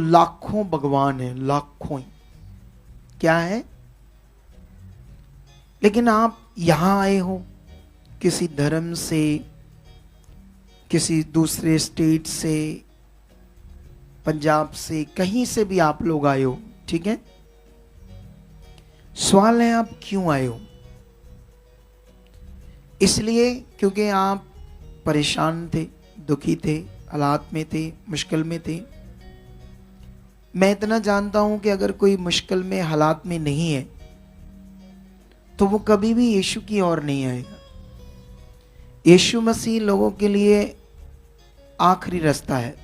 लाखों भगवान हैं, लाखों ही क्या है। लेकिन आप यहां आए हो किसी धर्म से, किसी दूसरे स्टेट से, पंजाब से, कहीं से भी आप लोग आए हो, ठीक है। सवाल है आप क्यों आए हो। इसलिए क्योंकि आप परेशान थे, दुखी थे, हालात में थे, मुश्किल में थे। मैं इतना जानता हूं कि अगर कोई मुश्किल में, हालात में नहीं है तो वो कभी भी यीशु की ओर नहीं आएगा। यीशु मसीह लोगों के लिए आखिरी रास्ता है।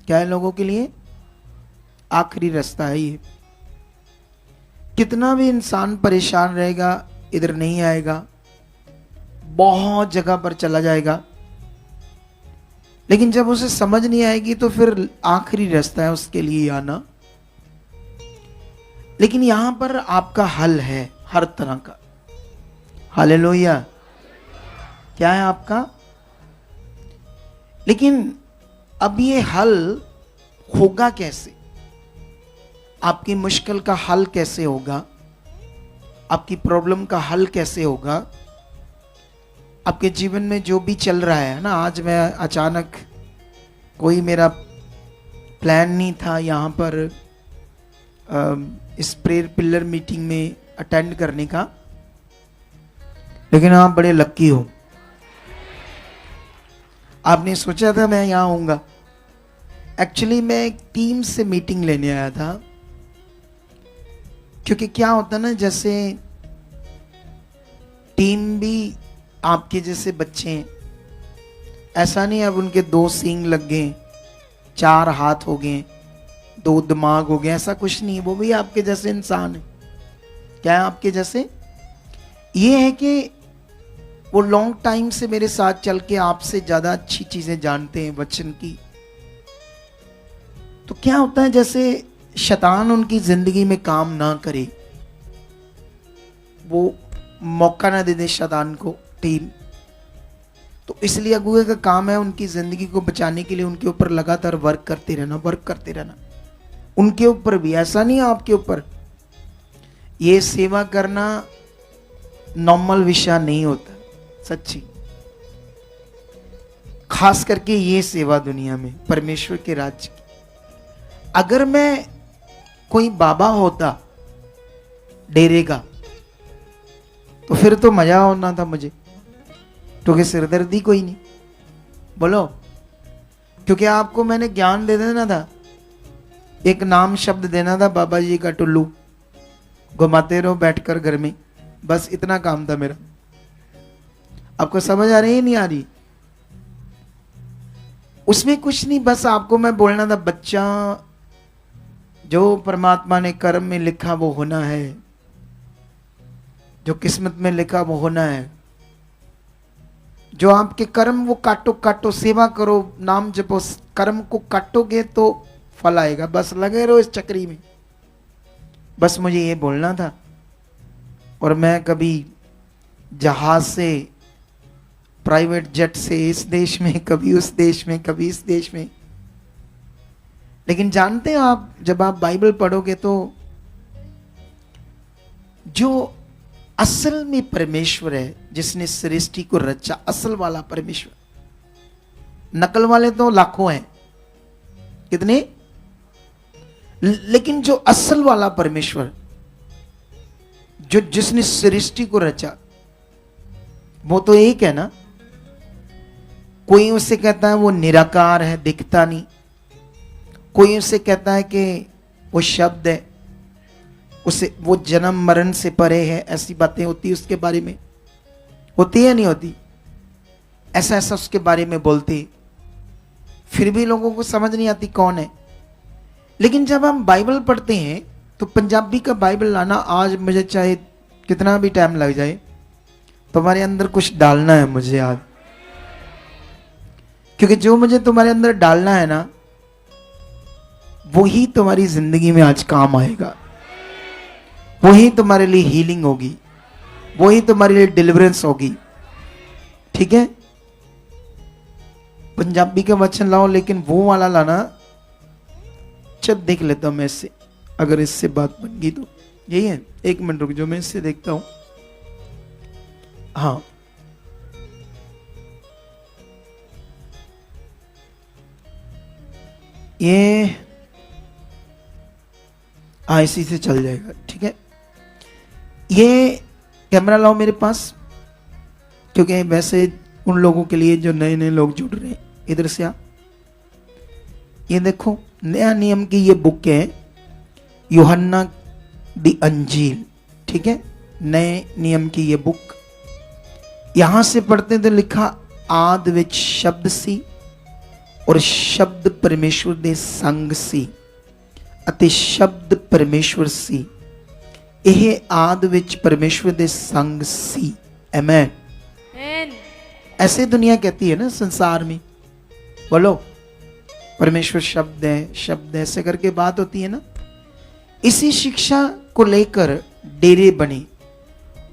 क्या है लोगों के लिए? आखिरी रास्ता है ये। कितना भी इंसान परेशान रहेगा, इधर नहीं आएगा, बहुत जगह पर चला जाएगा, लेकिन जब उसे समझ नहीं आएगी तो फिर आखिरी रास्ता है उसके लिए आना। लेकिन यहां पर आपका हल है हर तरह का। हालेलुया। क्या है आपका? लेकिन अब ये हल होगा कैसे? आपकी मुश्किल का हल कैसे होगा? आपकी प्रॉब्लम का हल कैसे होगा? आपके जीवन में जो भी चल रहा है ना, आज मैं अचानक, कोई मेरा प्लान नहीं था यहाँ पर इस प्रेयर पिलर मीटिंग में अटेंड करने का, लेकिन आप बड़े लक्की हो। आपने सोचा था मैं यहाँ आऊँगा। एक्चुअली मैं एक टीम से मीटिंग लेने आया था, क्योंकि क्या होता ना, जैसे टीम भी आपके जैसे बच्चे हैं। ऐसा नहीं अब उनके 2 सींग लग गए, 4 हाथ हो गए, 2 दिमाग हो गए, ऐसा कुछ नहीं। वो भी आपके जैसे इंसान है। क्या है? आपके जैसे। ये है कि वो लॉन्ग टाइम से मेरे साथ चल के आपसे ज्यादा अच्छी चीजें जानते हैं वचन की। तो क्या होता है, जैसे शैतान उनकी जिंदगी में काम ना करे, वो मौका ना दे दे शैतान को टीम, तो इसलिए अगुए का काम है उनकी जिंदगी को बचाने के लिए उनके ऊपर लगातार वर्क करते रहना। उनके ऊपर भी, ऐसा नहीं है आपके ऊपर। ये सेवा करना नॉर्मल विषय नहीं होता, सच्ची। खास करके ये सेवा दुनिया में परमेश्वर के राज्य की। अगर मैं कोई बाबा होता डेरे का तो फिर तो मजा होना था मुझे, क्योंकि सिरदर्दी कोई नहीं। बोलो, क्योंकि आपको मैंने ज्ञान दे देना था, एक नाम शब्द देना था, बाबा जी का टुल्लू, घुमाते रहो बैठकर घर में, बस इतना काम था मेरा। आपको समझ आ रही है नहीं आ रही? उसमें कुछ नहीं, बस आपको मैं बोलना था, बच्चा, जो परमात्मा ने कर्म में लिखा वो होना है, जो किस्मत में लिखा वो होना है। जो आपके कर्म वो काटो, सेवा करो, नाम जपो, कर्म को काटोगे तो फल आएगा। बस लगे रहो इस चक्री में, बस मुझे ये बोलना था। और मैं कभी जहाज से, प्राइवेट जेट से इस देश में, कभी उस देश में, कभी इस देश में। लेकिन जानते हैं आप, जब आप बाइबल पढ़ोगे तो जो असल में परमेश्वर है, जिसने सृष्टि को रचा, असल वाला परमेश्वर, नकल वाले तो लाखों हैं, कितने, लेकिन जो असल वाला परमेश्वर, जो जिसने सृष्टि को रचा, वो तो एक है ना। कोई उससे कहता है वो निराकार है, दिखता नहीं। कोई उससे कहता है कि वो शब्द है, उसे वो जन्म मरण से परे है। ऐसी बातें होती उसके बारे में, होती है नहीं होती? ऐसा ऐसा उसके बारे में बोलते, फिर भी लोगों को समझ नहीं आती कौन है। लेकिन जब हम बाइबल पढ़ते हैं तो पंजाबी का बाइबल लाना, आज मुझे चाहे कितना भी टाइम लग जाए, तुम्हारे अंदर कुछ डालना है मुझे आज। क्योंकि जो मुझे तुम्हारे अंदर डालना है ना, वही तुम्हारी जिंदगी में आज काम आएगा। वही तुम्हारे लिए हीलिंग होगी, वही तुम्हारे लिए डिलीवरेंस होगी। ठीक है? पंजाबी का वचन लाओ, लेकिन वो वाला लाना चल देख लेता हूं मैं इससे, अगर इससे बात बन गई तो। यही है, 1 मिनट रुक जाओ, मैं इससे देखता हूं। हाँ, ये हाँ इसी से चल जाएगा, ठीक है। ये कैमरा लाओ मेरे पास, क्योंकि वैसे उन लोगों के लिए जो नए नए लोग जुड़ रहे हैं, इधर से आ। ये देखो, नया नियम की ये बुक है, यूहन्ना दी अंजील, ठीक है, नए नियम की ये बुक। यहां से पढ़ते तो लिखा, आद विच शब्द सी और शब्द परमेश्वर दे संग सी ਅਤੇ शब्द परमेश्वर सी। यह आद विच परमेश्वर दे संग सी। आमेन। ऐसे दुनिया कहती है ना संसार में, बोलो परमेश्वर शब्द है, शब्द है, ऐसे करके बात होती है ना। इसी शिक्षा को लेकर डेरे बने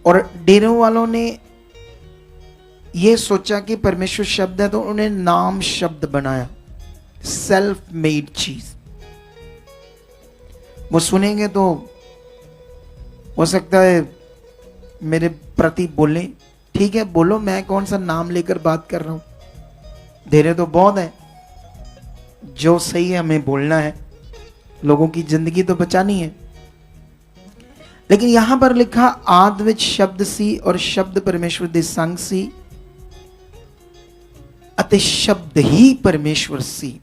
और डेरों वालों ने यह सोचा कि परमेश्वर शब्द है, तो उन्हें नाम शब्द बनाया, सेल्फ मेड चीज। वो सुनेंगे तो हो सकता है मेरे प्रति बोले, ठीक है बोलो, मैं कौन सा नाम लेकर बात कर रहा हूं। धैर्य तो बहुत है, जो सही है हमें बोलना है, लोगों की जिंदगी तो बचानी है। लेकिन यहां पर लिखा, आद विच शब्द सी और शब्द परमेश्वर दे संग सी अते शब्द ही परमेश्वर सी।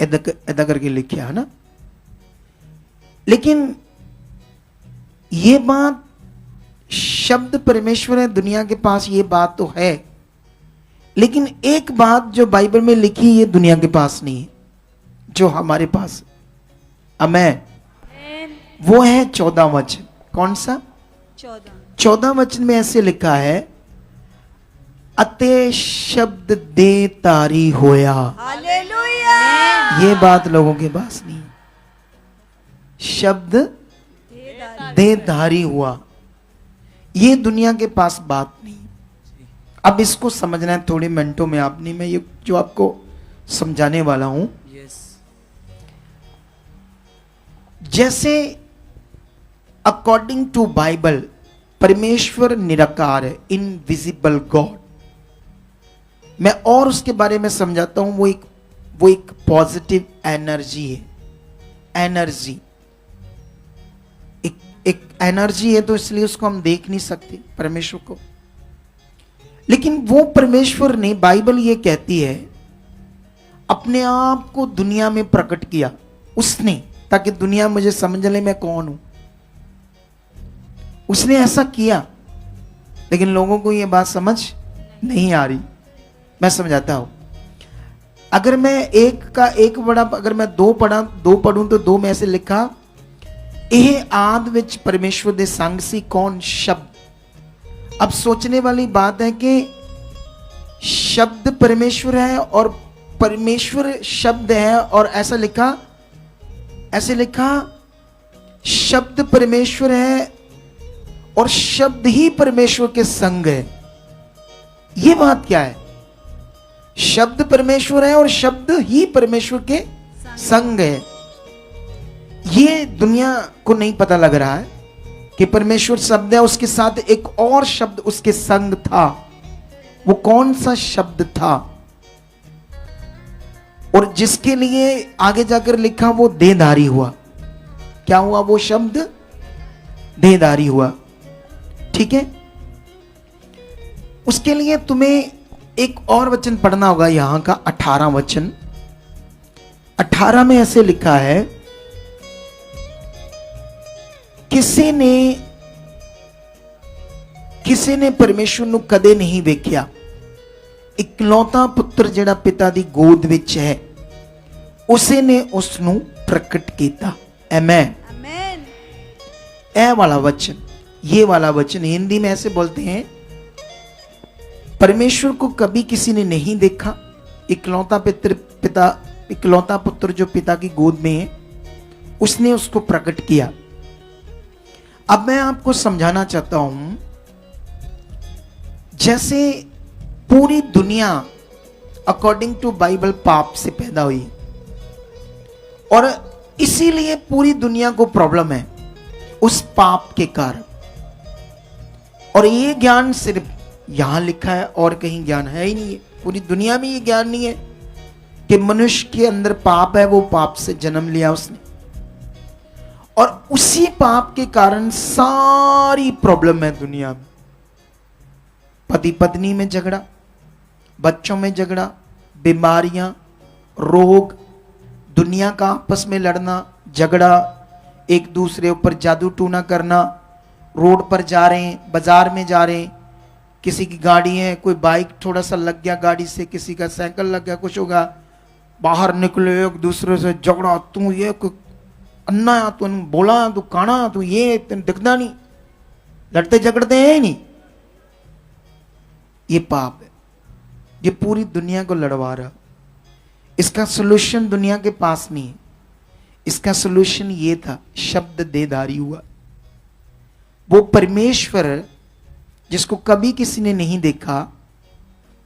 ऐदा करके लिखा है ना। लेकिन ये बात, शब्द परमेश्वर है, दुनिया के पास ये बात तो है, लेकिन एक बात जो बाइबल में लिखी ये दुनिया के पास नहीं है, जो हमारे पास। आमेन। वो है 14 वचन। कौन सा? 14 वचन में ऐसे लिखा है, अते शब्द दे तारी होया। हालेलुया। ये बात लोगों के पास नहीं है। शब्द देहधारी हुआ, ये दुनिया के पास बात नहीं। अब इसको समझना है थोड़े मिनटों में आपने, मैं ये जो आपको समझाने वाला हूं। जैसे अकॉर्डिंग टू बाइबल परमेश्वर निराकार है, इनविजिबल गॉड। मैं और उसके बारे में समझाता हूं। वो एक पॉजिटिव एनर्जी है। एनर्जी एक एनर्जी है, तो इसलिए उसको हम देख नहीं सकते परमेश्वर को। लेकिन वो परमेश्वर ने, बाइबल ये कहती है, अपने आप को दुनिया में प्रकट किया उसने, ताकि दुनिया मुझे समझ ले मैं कौन हूं। उसने ऐसा किया, लेकिन लोगों को ये बात समझ नहीं आ रही। मैं समझाता हूं। अगर मैं एक का एक पढ़ा, अगर मैं दो पढ़ूं तो 2 में ऐसे लिखा, यह आद विच परमेश्वर दे संग सी। कौन? शब्द। अब सोचने वाली बात है कि शब्द परमेश्वर है और परमेश्वर शब्द है, और ऐसा लिखा, ऐसे लिखा, शब्द परमेश्वर है और शब्द ही परमेश्वर के संग है। यह बात क्या है? शब्द परमेश्वर है और शब्द ही परमेश्वर के संग है। ये दुनिया को नहीं पता लग रहा है कि परमेश्वर शब्द है, उसके साथ एक और शब्द उसके संग था। वो कौन सा शब्द था? और जिसके लिए आगे जाकर लिखा वो देहधारी हुआ। क्या हुआ? वो शब्द देहधारी हुआ। ठीक है, उसके लिए तुम्हें एक और वचन पढ़ना होगा, यहां का 18 वचन। 18 में ऐसे लिखा है, किसी ने परमेश्वर ਨੂੰ ਕਦੇ नहीं ਵੇਖਿਆ, इकलौता पुत्र ਜਿਹੜਾ पिता ਦੀ ਗੋਦ ਵਿੱਚ ਹੈ, ਉਸੇ ਨੇ ਉਸ ਨੂੰ प्रकट ਕੀਤਾ। आमेन। ए वाला वचन, ये वाला वचन हिंदी में ऐसे बोलते हैं, परमेश्वर को कभी किसी ने नहीं देखा, इकलौता पुत्र जो पिता की गोद में है, उसने उसको प्रकट किया। अब मैं आपको समझाना चाहता हूं, जैसे पूरी दुनिया अकॉर्डिंग टू बाइबल पाप से पैदा हुई, और इसीलिए पूरी दुनिया को प्रॉब्लम है उस पाप के कारण। और ये ज्ञान सिर्फ यहां लिखा है और कहीं ज्ञान है ही नहीं है। पूरी दुनिया में ये ज्ञान नहीं है कि मनुष्य के अंदर पाप है, वो पाप से जन्म लिया उसने, और उसी पाप के कारण सारी प्रॉब्लम है दुनिया में। पति पत्नी में झगड़ा, बच्चों में झगड़ा, बीमारियां, रोग, दुनिया का आपस में लड़ना झगड़ा, एक दूसरे ऊपर जादू टूना करना, रोड पर जा रहे हैं, बाजार में जा रहे हैं, किसी की गाड़ी है, कोई बाइक थोड़ा सा लग गया गाड़ी से, किसी का साइकिल लग गया, कुछ होगा, बाहर निकले एक दूसरे से झगड़ा, तू ये अन्ना, तू बोला, तू काना, तू ये दिखता नहीं, लड़ते झगड़ते हैं ही नहीं। ये पाप है, ये पूरी दुनिया को लड़वा रहा। इसका सलूशन दुनिया के पास नहीं है। इसका सलूशन ये था, शब्द देहधारी हुआ। वो परमेश्वर जिसको कभी किसी ने नहीं देखा,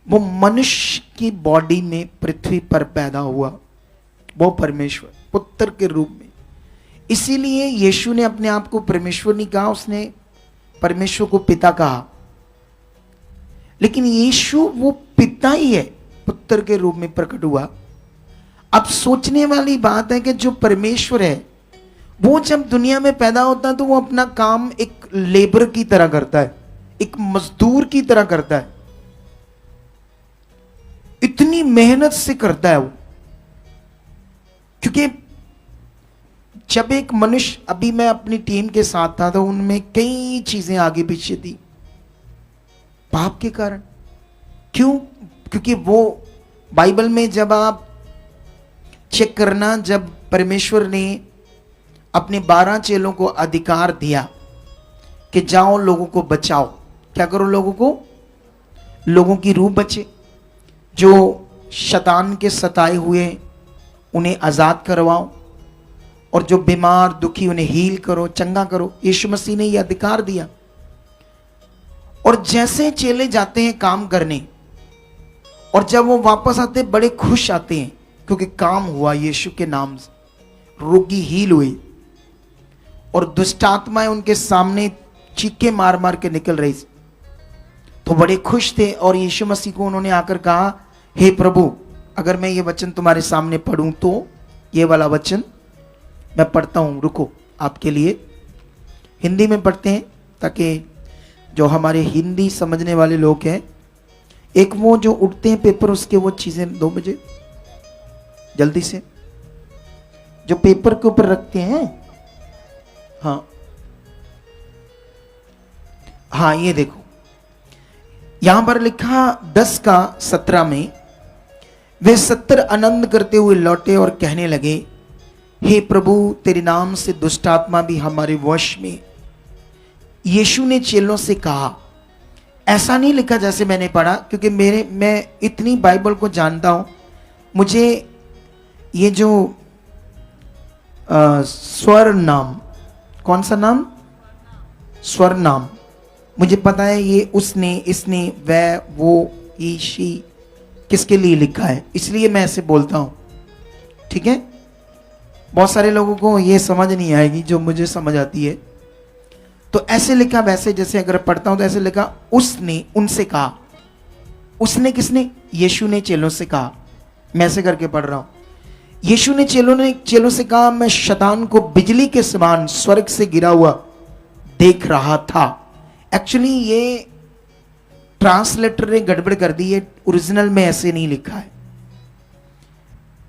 वो मनुष्य की बॉडी में पृथ्वी पर पैदा हुआ, वो परमेश्वर पुत्र के रूप में। इसीलिए यीशु ने अपने आप को परमेश्वर नहीं कहा, उसने परमेश्वर को पिता कहा। लेकिन यीशु वो पिता ही है, पुत्र के रूप में प्रकट हुआ। अब सोचने वाली बात है कि जो परमेश्वर है वो जब दुनिया में पैदा होता है तो वो अपना काम एक लेबर की तरह करता है, एक मजदूर की तरह करता है, इतनी मेहनत से करता है वो। क्योंकि जब एक मनुष्य, अभी मैं अपनी टीम के साथ था तो उनमें कई चीजें आगे पीछे थी पाप के कारण। क्यों? क्योंकि वो बाइबल में जब आप चेक करना, जब परमेश्वर ने अपने 12 चेलों को अधिकार दिया कि जाओ लोगों को बचाओ, क्या करो, लोगों की रूह बचे, जो शैतान के सताए हुए उन्हें आजाद करवाओ, और जो बीमार दुखी उन्हें हील करो, चंगा करो। यीशु मसीह ने यह अधिकार दिया। और जैसे चेले जाते हैं काम करने, और जब वो वापस आते बड़े खुश आते हैं क्योंकि काम हुआ यीशु के नाम से, रोगी हील हुए, और दुष्ट आत्माएं उनके सामने चीखे मार मार के निकल रही थी, तो बड़े खुश थे। और यीशु मसीह को उन्होंने आकर कहा, हे प्रभु, अगर मैं ये वचन तुम्हारे सामने पढ़ूं तो, ये वाला वचन मैं पढ़ता हूं, रुको आपके लिए हिंदी में पढ़ते हैं ताकि जो हमारे हिंदी समझने वाले लोग हैं, एक वो जो उठते हैं पेपर उसके वो चीजें 2 बजे जल्दी से जो पेपर के ऊपर रखते हैं, हाँ ये देखो, यहां पर लिखा 10:17 में, वे 70 आनंद करते हुए लौटे और कहने लगे, हे प्रभु, तेरे नाम से दुष्ट आत्मा भी हमारे वश में। यीशु ने चेलों से कहा, ऐसा नहीं लिखा जैसे मैंने पढ़ा, क्योंकि मैं इतनी बाइबल को जानता हूं, मुझे ये जो स्वर नाम, कौन सा नाम, स्वर नाम, मुझे पता है ये उसने, इसने, वह, वो, ही, शी किसके लिए लिखा है, इसलिए मैं ऐसे बोलता हूं, ठीक है। बहुत सारे लोगों को ये समझ नहीं आएगी जो मुझे समझ आती है। तो ऐसे लिखा, वैसे जैसे अगर पढ़ता हूं तो ऐसे लिखा, उसने उनसे कहा। उसने किसने? यीशु ने चेलों से कहा। मैं ऐसे करके पढ़ रहा हूं, यीशु ने चेलों से कहा, मैं शैतान को बिजली के समान स्वर्ग से गिरा हुआ देख रहा था। एक्चुअली ये ट्रांसलेटर ने गड़बड़ कर दी है, ओरिजिनल में ऐसे नहीं लिखा है।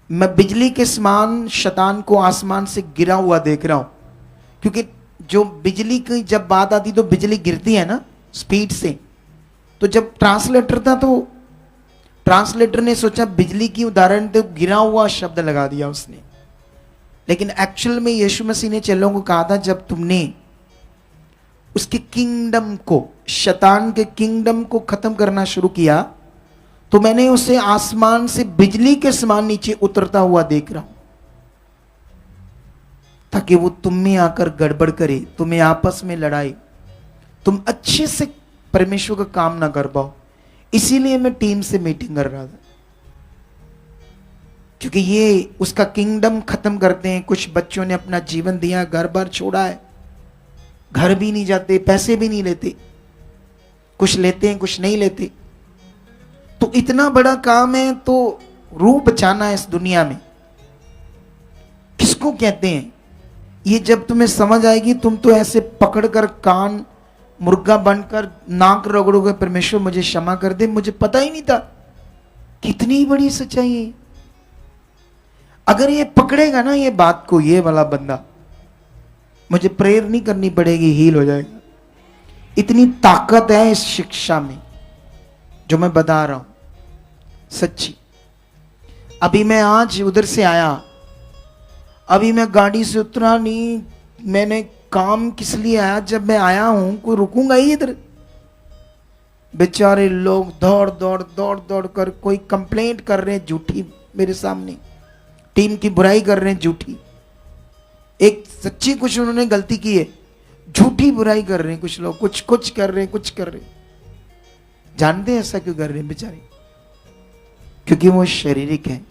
मैं बिजली के समान शैतान को आसमान से गिरा हुआ देख रहा हूं, क्योंकि जो बिजली की जब बात आती तो बिजली गिरती है ना स्पीड से। तो जब ट्रांसलेटर था तो ट्रांसलेटर ने सोचा बिजली की उदाहरण तो गिरा हुआ शब्द लगा दिया उसने, लेकिन एक्चुअल में यीशु मसीह ने चेलों को कहा था, जब तुमने उसके किंगडम को, शैतान के किंगडम को खत्म करना शुरू किया, तो मैंने उसे आसमान से बिजली के समान नीचे उतरता हुआ देख रहा हूं, ताकि वो तुम में आकर गड़बड़ करे, तुम्हें आपस में लड़ाए, तुम अच्छे से परमेश्वर का काम ना कर पाओ। इसीलिए मैं टीम से मीटिंग कर रहा था। क्योंकि ये उसका किंगडम खत्म करते हैं। कुछ बच्चों ने अपना जीवन दिया, घर बार छोड़ा है, घर भी नहीं जाते, पैसे भी नहीं लेते, कुछ लेते हैं कुछ नहीं लेते। तो इतना बड़ा काम है, तो रूह बचाना है इस दुनिया में। किसको कहते हैं ये जब तुम्हें समझ आएगी, तुम तो ऐसे पकड़कर कान मुर्गा बनकर नाक रगड़ोगे, परमेश्वर मुझे क्षमा कर दे, मुझे पता ही नहीं था। कितनी बड़ी सच्चाई है। अगर ये पकड़ेगा ना ये बात को, ये वाला बंदा, मुझे प्रेयर नहीं करनी पड़ेगी, हील हो जाएगा। इतनी ताकत है इस शिक्षा में जो मैं बता रहा हूं, सच्ची। अभी मैं आज उधर से आया, अभी मैं गाड़ी से उतरा नहीं, मैंने काम किस लिए आया, जब मैं आया हूं कोई रुकूंगा ही इधर। बेचारे लोग दौड़ दौड़ दौड़ दौड़ कर कोई कंप्लेंट कर रहे हैं झूठी, मेरे सामने टीम की बुराई कर रहे हैं झूठी। एक सच्ची कुछ उन्होंने गलती की है, झूठी बुराई कर रहे हैं कुछ लोग, कुछ कुछ कर रहे हैं, कुछ कर रहे हैं। जानते हैं ऐसा क्यों कर रहे हैं बेचारे? क्योंकि वो शारीरिक है,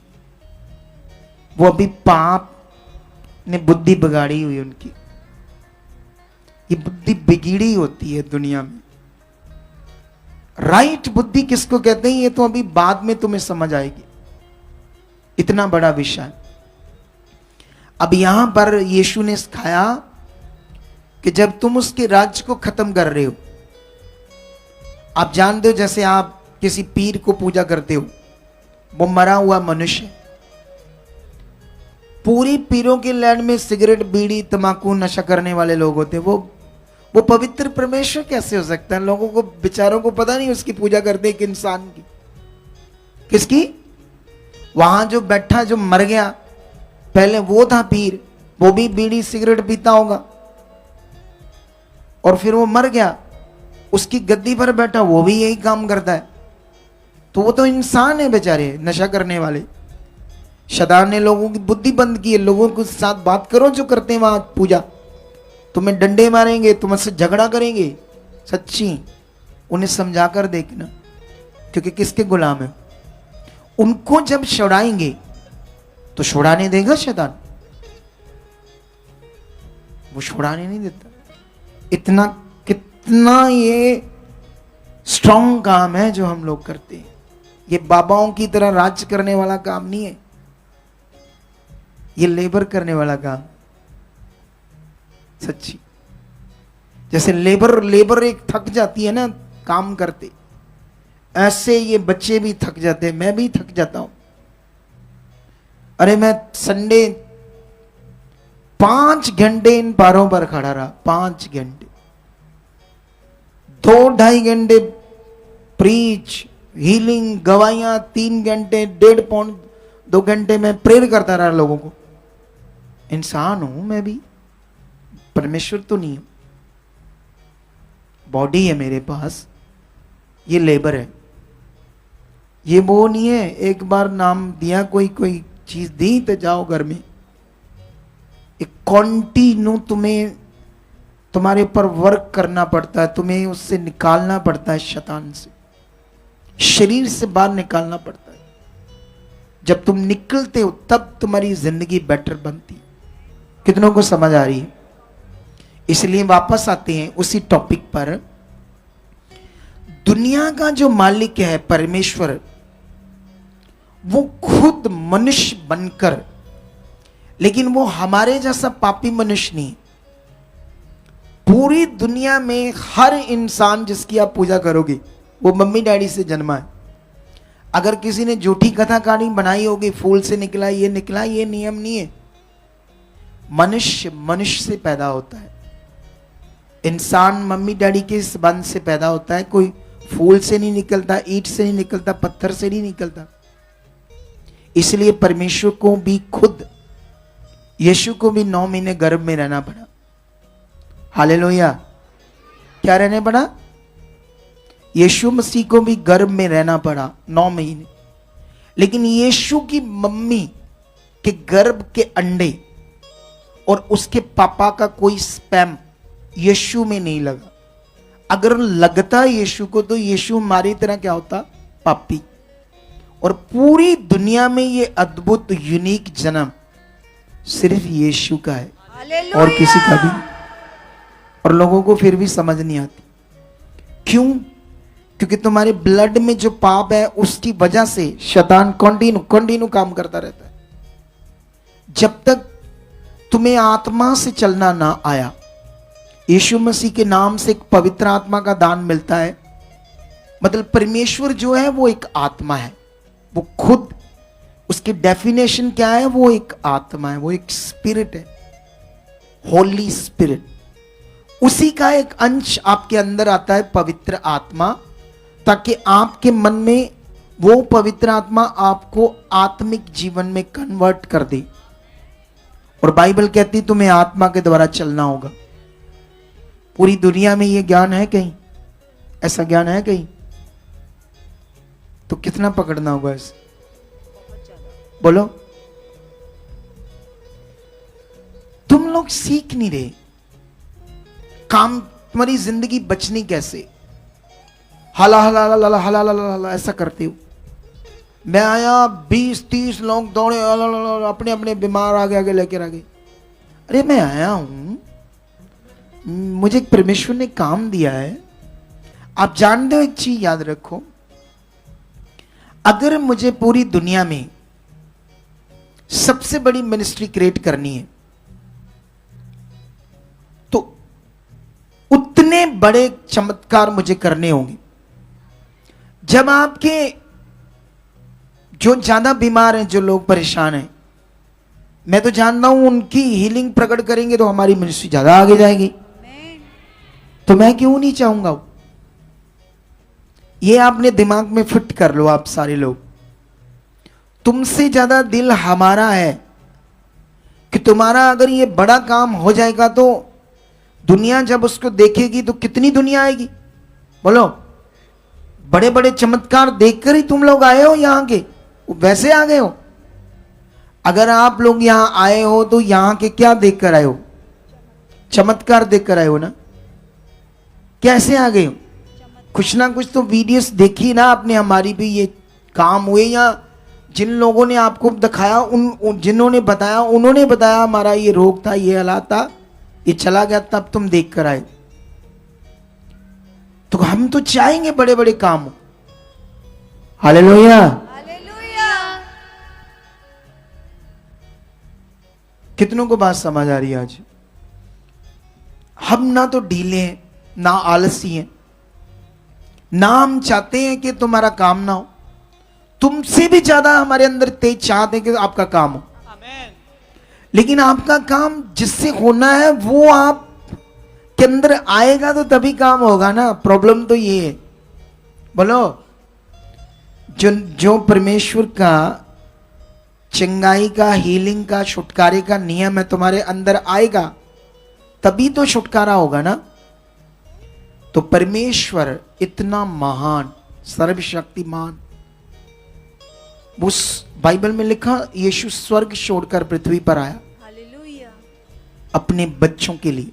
वो अभी पाप ने बुद्धि बिगाड़ी हुई उनकी। ये बुद्धि बिगड़ी होती है दुनिया में। राइट बुद्धि किसको कहते हैं ये तो अभी बाद में तुम्हें समझ आएगी, इतना बड़ा विषय। अब यहां पर यीशु ने सिखाया कि जब तुम उसके राज्य को खत्म कर रहे हो, आप जानते हो जैसे आप किसी पीर को पूजा करते हो, वो मरा हुआ मनुष्य, पूरी पीरों की लैंड में सिगरेट बीड़ी तंबाकू नशा करने वाले लोग होते हैं, वो पवित्र परमेश्वर कैसे हो सकता है? लोगों को बेचारों को पता नहीं उसकी पूजा करते एक इंसान की। किसकी? वहां जो बैठा जो मर गया, पहले वो था पीर, वो भी बीड़ी सिगरेट पीता होगा और फिर वो मर गया, उसकी गद्दी पर बैठा वो भी यही काम करता है। तो वो तो इंसान है बेचारे, नशा करने वाले। शैतान ने लोगों की बुद्धि बंद की है। लोगों के साथ बात करो जो करते हैं वहां पूजा, तुम्हें डंडे मारेंगे, तुमसे झगड़ा करेंगे। सच्ची उन्हें समझा कर देखना, क्योंकि किसके गुलाम है। उनको जब छुड़ाएंगे तो छुड़ाने देगा शैतान? वो छुड़ाने नहीं देता। इतना कितना ये स्ट्रांग काम है जो हम लोग करते हैं। ये बाबाओं की तरह राज्य करने वाला काम नहीं है, ये लेबर करने वाला काम। सच्ची जैसे लेबर एक थक जाती है ना काम करते, ऐसे ये बच्चे भी थक जाते हैं, मैं भी थक जाता हूं। अरे मैं संडे 5 घंटे इन पारों पर खड़ा रहा, 5 घंटे, 2-2.5 घंटे प्रीच हीलिंग गवाहियां, 3 घंटे 1.5-2 घंटे में प्रेयर करता रहा लोगों को। इंसान हूं मैं भी, परमेश्वर तो नहीं हूं। बॉडी है मेरे पास, ये लेबर है, ये वो नहीं है एक बार नाम दिया, कोई चीज दी तो जाओ घर में। एक कॉन्टिन्यू तुम्हें तुम्हारे ऊपर वर्क करना पड़ता है, तुम्हें उससे निकालना पड़ता है, शैतान से, शरीर से बाहर निकालना पड़ता है। जब तुम निकलते हो तब तुम्हारी जिंदगी बेटर बनती है। कितनों को समझ आ रही है? इसलिए वापस आते हैं उसी टॉपिक पर। दुनिया का जो मालिक है परमेश्वर, वो खुद मनुष्य बनकर, लेकिन वो हमारे जैसा पापी मनुष्य नहीं। पूरी दुनिया में हर इंसान जिसकी आप पूजा करोगे वो मम्मी डैडी से जन्मा है। अगर किसी ने झूठी कथा कहानी बनाई होगी, फूल से निकला, ये नियम नहीं है। मनुष्य मनुष्य से पैदा होता है। इंसान मम्मी डैडी के संबंध से पैदा होता है। कोई फूल से नहीं निकलता, ईंट से नहीं निकलता, पत्थर से नहीं निकलता। इसलिए परमेश्वर को भी खुद, यीशु को भी 9 महीने गर्भ में रहना पड़ा। हालेलुया। क्या रहने पड़ा? यीशु मसीह को भी गर्भ में रहना पड़ा 9 महीने। लेकिन यीशु की मम्मी के गर्भ के अंडे और उसके पापा का कोई स्पर्म यीशु में नहीं लगा। अगर लगता यीशु को तो यीशु हमारी तरह क्या होता? पापी। और पूरी दुनिया में ये अद्भुत यूनिक जन्म सिर्फ यीशु का है और किसी का भी। और लोगों को फिर भी समझ नहीं आती। क्यों? क्योंकि तुम्हारे ब्लड में जो पाप है उसकी वजह से शैतान कंटिन्यू काम करता रहता है। जब तक तुम्हें आत्मा से चलना ना आया, यीशु मसीह के नाम से एक पवित्र आत्मा का दान मिलता है। मतलब परमेश्वर जो है वो एक आत्मा है, वो खुद, उसकी डेफिनेशन क्या है? वो एक आत्मा है, वो एक स्पिरिट है, होली स्पिरिट। उसी का एक अंश आपके अंदर आता है, पवित्र आत्मा, ताकि आपके मन में वो पवित्र आत्मा आपको आत्मिक जीवन में कन्वर्ट कर दे। और बाइबल कहती तुम्हें आत्मा के द्वारा चलना होगा। पूरी दुनिया में ये ज्ञान है कहीं? ऐसा ज्ञान है कहीं? तो कितना पकड़ना होगा इसे? बोलो। तुम लोग सीख नहीं रहे काम। तुम्हारी जिंदगी बचनी कैसे? हला हला हला हला हला ऐसा करते हो। मैं आया 20-30 लोग दौड़े, अपने अपने बीमार आगे लेकर आ गए। अरे मैं आया हूं, मुझे परमेश्वर ने काम दिया है। आप जानते हो एक चीज याद रखो, अगर मुझे पूरी दुनिया में सबसे बड़ी मिनिस्ट्री क्रिएट करनी है तो उतने बड़े चमत्कार मुझे करने होंगे। जब आपके जो ज्यादा बीमार हैं, जो लोग परेशान हैं, मैं तो जानता हूं उनकी हीलिंग प्रकट करेंगे तो हमारी मिनिस्ट्री ज्यादा आगे जाएगी। तो मैं क्यों नहीं चाहूंगा? ये आपने दिमाग में फिट कर लो आप सारे लोग। तुमसे ज्यादा दिल हमारा है कि तुम्हारा अगर ये बड़ा काम हो जाएगा तो दुनिया जब उसको देखेगी तो कितनी दुनिया आएगी। बोलो। बड़े बड़े चमत्कार देखकर ही तुम लोग आए हो यहां के, वैसे आ गए हो? अगर आप लोग यहां आए हो तो यहां के क्या देखकर आए हो? चमत्कार देखकर आए हो ना? कैसे आ गए हो? कुछ ना कुछ तो वीडियोस देखी ना आपने हमारी भी, ये काम हुए, या जिन लोगों ने आपको दिखाया, जिन्होंने बताया उन्होंने बताया हमारा ये रोग था, ये हालात था, ये चला गया, तब तुम देख कर आए। तो हम तो चाहेंगे बड़े बड़े काम हो। हालेलुया। कितनों को बात समझ आ रही है आज? हम ना तो ढीले हैं ना आलसी हैं, ना हम चाहते हैं कि तुम्हारा काम ना हो। तुमसे भी ज्यादा हमारे अंदर तेज चाहते हैं कि आपका काम हो। लेकिन आपका काम जिससे होना है वो आप के अंदर आएगा तो तभी काम होगा ना। प्रॉब्लम तो ये है। बोलो। जो परमेश्वर का चंगाई का, हीलिंग का, छुटकारे का नियम है तुम्हारे अंदर आएगा तभी तो छुटकारा होगा ना। तो परमेश्वर इतना महान, सर्वशक्तिमान, उस बाइबल में लिखा यीशु स्वर्ग छोड़कर पृथ्वी पर आया अपने बच्चों के लिए।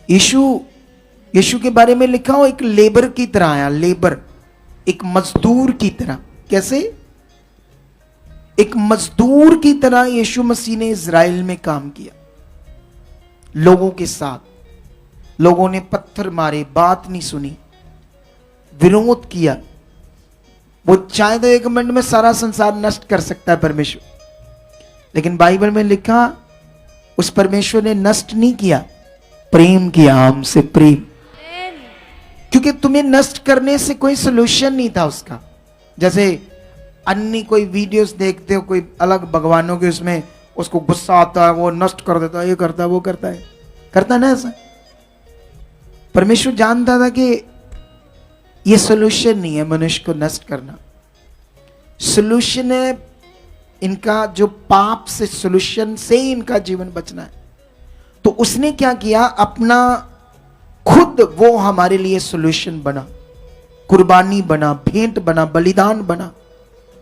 यीशु के बारे में लिखा हो एक लेबर की तरह आया, लेबर, एक मजदूर की तरह। कैसे? एक मजदूर की तरह यीशु मसीह ने इज़राइल में काम किया लोगों के साथ। लोगों ने पत्थर मारे, बात नहीं सुनी, विरोध किया। वो चाहे तो 1 मिनट में सारा संसार नष्ट कर सकता है परमेश्वर, लेकिन बाइबल में लिखा उस परमेश्वर ने नष्ट नहीं किया, प्रेम किया हमसे, प्रेम। क्योंकि तुम्हें नष्ट करने से कोई सोल्यूशन नहीं था उसका। जैसे अन्य कोई वीडियोस देखते हो कोई अलग भगवानों के, उसमें उसको गुस्सा आता है, वो नष्ट कर देता है, ये करता है, वो करता है, करता ना ऐसा। परमेश्वर जानता था कि ये सोल्यूशन नहीं है मनुष्य को नष्ट करना। सोल्यूशन है इनका जो पाप से, सोल्यूशन से इनका जीवन बचना है। तो उसने क्या किया? अपना खुद वो हमारे लिए सोल्यूशन बना, कुर्बानी बना, भेंट बना, बलिदान बना।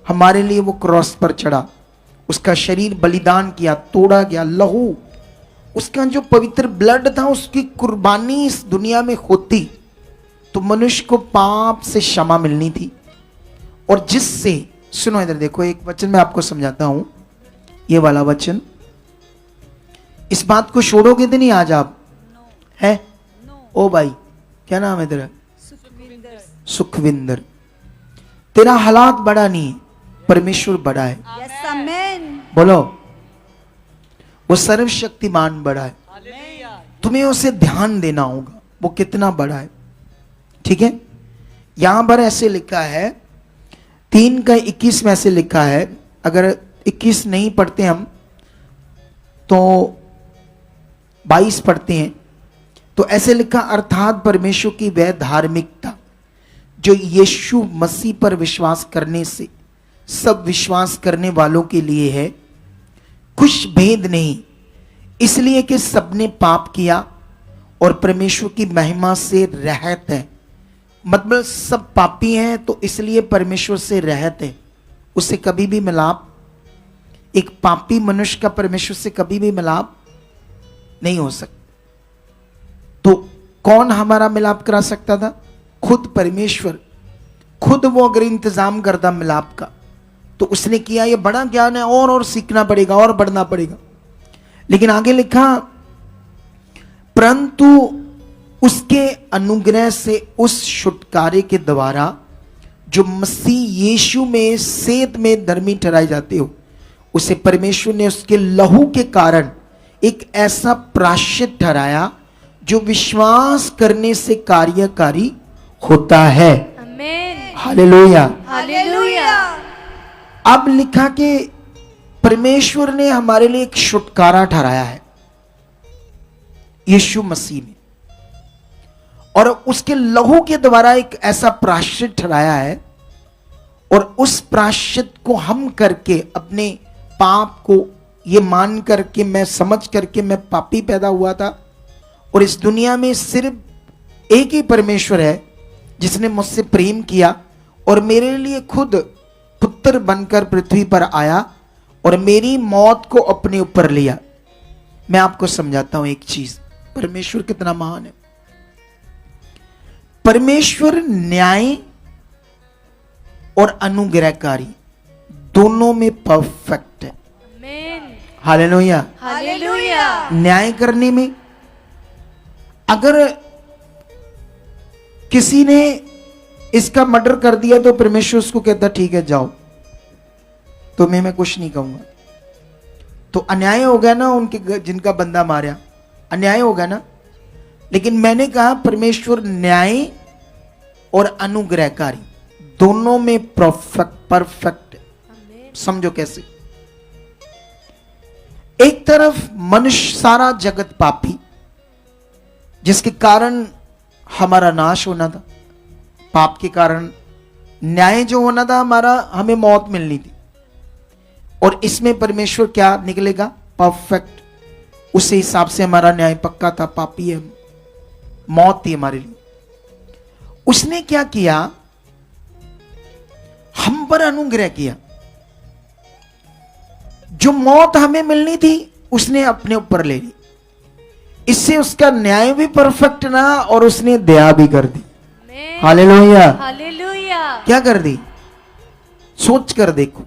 हमारे लिए वो क्रॉस पर चढ़ा, उसका शरीर बलिदान किया, तोड़ा गया, लहू, उसका जो पवित्र ब्लड था, उसकी कुर्बानी इस दुनिया में होती तो मनुष्य को पाप से क्षमा मिलनी थी, और जिससे सुनो इधर देखो, एक वचन मैं आपको समझाता हूं, ये वाला वचन। इस बात को छोड़ोगे तो नहीं आज आप? है ओ भाई, क्या नाम है तेरा? सुखविंदर। तेरा हालात बड़ा नहीं, परमेश्वर बड़ा है। Yes amen. बोलो, वो सर्वशक्तिमान बड़ा है। तुम्हें उसे ध्यान देना होगा, वो कितना बड़ा है। ठीक है, यहां पर ऐसे लिखा है 3:21 में ऐसे लिखा है, अगर 21 नहीं पढ़ते हम तो 22 पढ़ते हैं, तो ऐसे लिखा, अर्थात परमेश्वर की वह धार्मिकता जो यीशु मसीह पर विश्वास करने से सब विश्वास करने वालों के लिए है, कुछ भेद नहीं, इसलिए कि सबने पाप किया और परमेश्वर की महिमा से रहित है। मतलब सब पापी हैं, तो इसलिए परमेश्वर से रहित है, उससे कभी भी मिलाप, एक पापी मनुष्य का परमेश्वर से कभी भी मिलाप नहीं हो सकता। तो कौन हमारा मिलाप करा सकता था? खुद परमेश्वर। खुद वो अगर इंतजाम करता मिलाप का तो उसने किया। ये बड़ा ज्ञान है, और सीखना पड़ेगा और बढ़ना पड़ेगा। लेकिन आगे लिखा, परंतु उसके अनुग्रह से उस छुटकारे के द्वारा जो मसीह यीशु में सेत में धर्मी ठहराए जाते हो, उसे परमेश्वर ने उसके लहू के कारण एक ऐसा प्रायश्चित ठहराया जो विश्वास करने से कार्यकारी होता है। आमेन। Hallelujah, hallelujah. अब लिखा कि परमेश्वर ने हमारे लिए एक छुटकारा ठहराया है यीशु मसीह में, और उसके लहू के द्वारा एक ऐसा प्रायश्चित ठहराया है, और उस प्रायश्चित को हम करके अपने पाप को ये मान करके, मैं समझ करके मैं पापी पैदा हुआ था, और इस दुनिया में सिर्फ एक ही परमेश्वर है जिसने मुझसे प्रेम किया और मेरे लिए खुद पुत्र बनकर पृथ्वी पर आया और मेरी मौत को अपने ऊपर लिया। मैं आपको समझाता हूं एक चीज, परमेश्वर कितना महान है। परमेश्वर न्याय और अनुग्रहकारी दोनों में परफेक्ट है। आमेन। हालेलुया। हालेलुया। न्याय करने में, अगर किसी ने इसका मर्डर कर दिया तो परमेश्वर उसको कहता ठीक है जाओ, तुम्हें मैं कुछ नहीं कहूंगा। तो अन्याय हो गया ना, उनके जिनका बंदा मारा, अन्याय हो गया ना। लेकिन मैंने कहा परमेश्वर न्याय और अनुग्रहकारी दोनों में परफेक्ट। समझो कैसे। एक तरफ मनुष्य, सारा जगत पापी, जिसके कारण हमारा नाश होना था, पाप के कारण न्याय जो होना था हमारा, हमें मौत मिलनी थी, और इसमें परमेश्वर क्या निकलेगा? परफेक्ट। उसी हिसाब से हमारा न्याय पक्का था, पापी है, मौत थी हमारे लिए। उसने क्या किया? हम पर अनुग्रह किया। जो मौत हमें मिलनी थी उसने अपने ऊपर ले ली, इससे उसका न्याय भी परफेक्ट ना, और उसने दया भी कर दी। हालेलुया। हालेलुया। क्या कर दी? सोच कर देखो,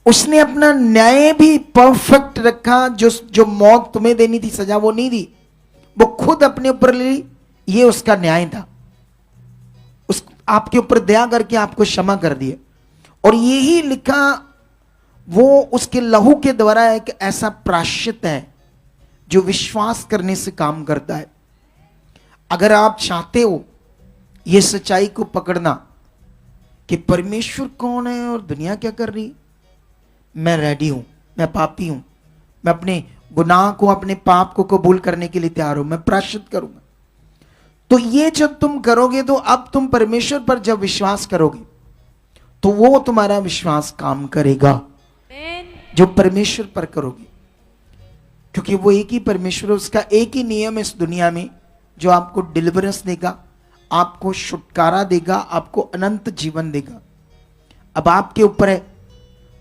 उसने अपना न्याय भी परफेक्ट रखा। जो मौत तुम्हें देनी थी, सजा, वो नहीं दी, वो खुद अपने ऊपर ले ली। ये उसका न्याय था, उस आपके ऊपर दया करके आपको क्षमा कर दिया। और यही लिखा, वो उसके लहू के द्वारा एक ऐसा प्रायश्चित है जो विश्वास करने से काम करता है। अगर आप चाहते हो ये सच्चाई को पकड़ना कि परमेश्वर कौन है और दुनिया क्या कर रही, मैं रेडी हूं, मैं पापी हूं, मैं अपने गुनाह को, अपने पाप को कबूल करने के लिए तैयार हूं, मैं प्रायश्चित करूंगा। तो ये जब तुम करोगे, तो अब तुम परमेश्वर पर जब विश्वास करोगे तो वो तुम्हारा विश्वास काम करेगा जो परमेश्वर पर करोगे, क्योंकि वो एक ही परमेश्वर है। उसका एक ही नियम है इस दुनिया में जो आपको डिलीवरेंस देगा, आपको छुटकारा देगा, आपको अनंत जीवन देगा। अब आपके ऊपर है,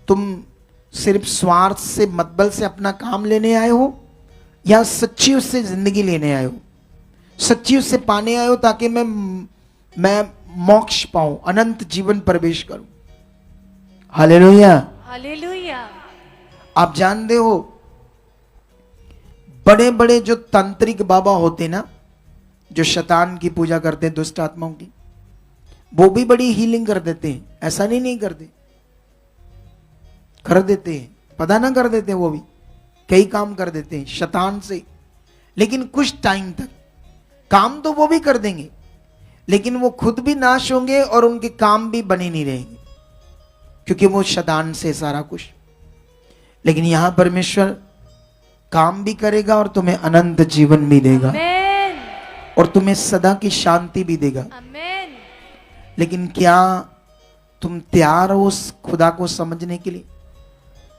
तुम सिर्फ स्वार्थ से, मतबल से अपना काम लेने आए हो, या सच्ची उससे जिंदगी लेने आए हो, सच्ची उससे पाने आए हो ताकि मैं मोक्ष पाऊं, अनंत जीवन प्रवेश करूं। हालेलुया। हालेलुया। आप जानते हो बड़े बड़े जो तांत्रिक बाबा होते ना, जो शैतान की पूजा करते हैं, दुष्ट आत्माओं की, वो भी बड़ी हीलिंग कर देते हैं। ऐसा नहीं करते, कर देते हैं, पता ना कर देते हैं, वो भी कई काम कर देते हैं शैतान से। लेकिन कुछ टाइम तक काम तो वो भी कर देंगे, लेकिन वो खुद भी नाश होंगे और उनके काम भी बने नहीं रहेंगे, क्योंकि वो शैतान से सारा कुछ। लेकिन यहां परमेश्वर काम भी करेगा और तुम्हें अनंत जीवन भी देगा आमेन। और तुम्हें सदा की शांति भी देगा। आमेन। लेकिन क्या तुम तैयार हो उस खुदा को समझने के लिए,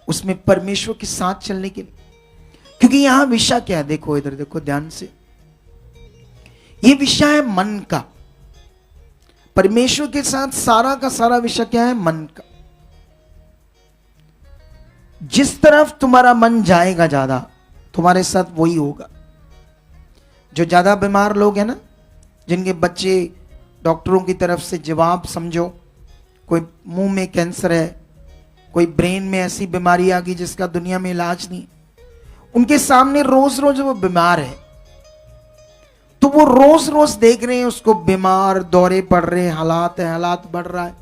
उसमें परमेश्वर के साथ चलने के लिए? क्योंकि यहां विषय क्या है, देखो इधर देखो ध्यान से, ये विषय है मन का। परमेश्वर के साथ सारा का सारा विषय क्या है? मन का। जिस तरफ तुम्हारा मन जाएगा ज्यादा, तुम्हारे साथ वही होगा। जो ज्यादा बीमार लोग हैं ना, जिनके बच्चे डॉक्टरों की तरफ से जवाब समझो, कोई मुंह में कैंसर है, कोई ब्रेन में ऐसी बीमारी आ गई जिसका दुनिया में इलाज नहीं, उनके सामने रोज रोज वो बीमार है, तो वो रोज रोज देख रहे हैं उसको बीमार, दौरे पड़ रहे हैं, हालात है, हालात बढ़ रहा है।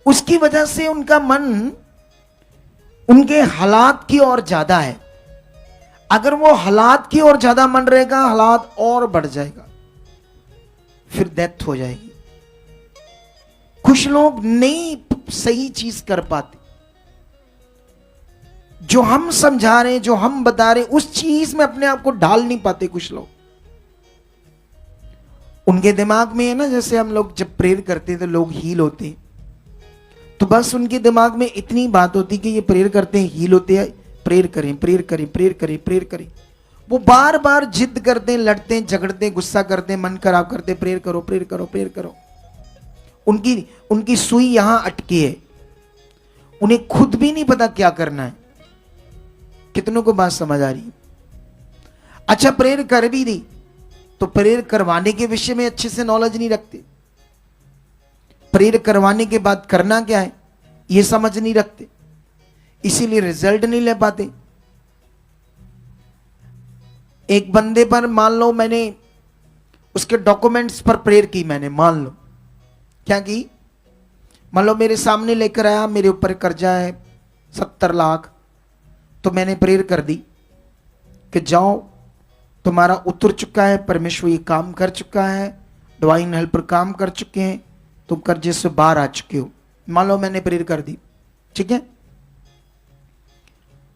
उसकी वजह से उनका मन उनके हालात की ओर ज्यादा है। अगर वो हालात की ओर ज्यादा मन रहेगा, हालात और बढ़ जाएगा, फिर डेथ हो जाएगी। कुछ लोग नहीं सही चीज कर पाते, जो हम समझा रहे हैं, जो हम बता रहे हैं, उस चीज में अपने आप को ढाल नहीं पाते। कुछ लोग, उनके दिमाग में है ना, जैसे हम लोग जब प्रेयर करते हैं तो लोग हील होते हैं, तो बस उनके दिमाग में इतनी बात होती कि ये प्रेयर करते हैं, हील होते हैं, प्रेयर करें, प्रेयर करें, प्रेयर करें, प्रेयर करें। वो बार बार जिद करते हैं, लड़ते हैं, झगड़ते हैं, गुस्सा करते हैं, मन खराब करते हैं, प्रेयर करो, प्रेयर करो, प्रेयर करो। उनकी सुई यहां अटकी है, उन्हें खुद भी नहीं पता क्या करना है। कितनों को बात समझ आ रही है? अच्छा, प्रेयर कर भी दी तो प्रेयर करवाने के विषय में अच्छे से नॉलेज नहीं रखते। प्रेयर करवाने के बाद करना क्या है ये समझ नहीं रखते, इसीलिए रिजल्ट नहीं ले पाते। एक बंदे पर मान लो मैंने उसके डॉक्यूमेंट्स पर प्रेयर की, मैंने मान लो क्या की, मान लो मेरे सामने लेकर आया, मेरे ऊपर कर्जा है 70 लाख, तो मैंने प्रेयर कर दी कि जाओ, तुम्हारा उतर चुका है, परमेश्वर ये काम कर चुका है, डिवाइन हेल्पर काम कर चुके हैं, तुम कर्जे से बाहर आ चुके हो। मान लो मैंने प्रेयर कर दी, ठीक है।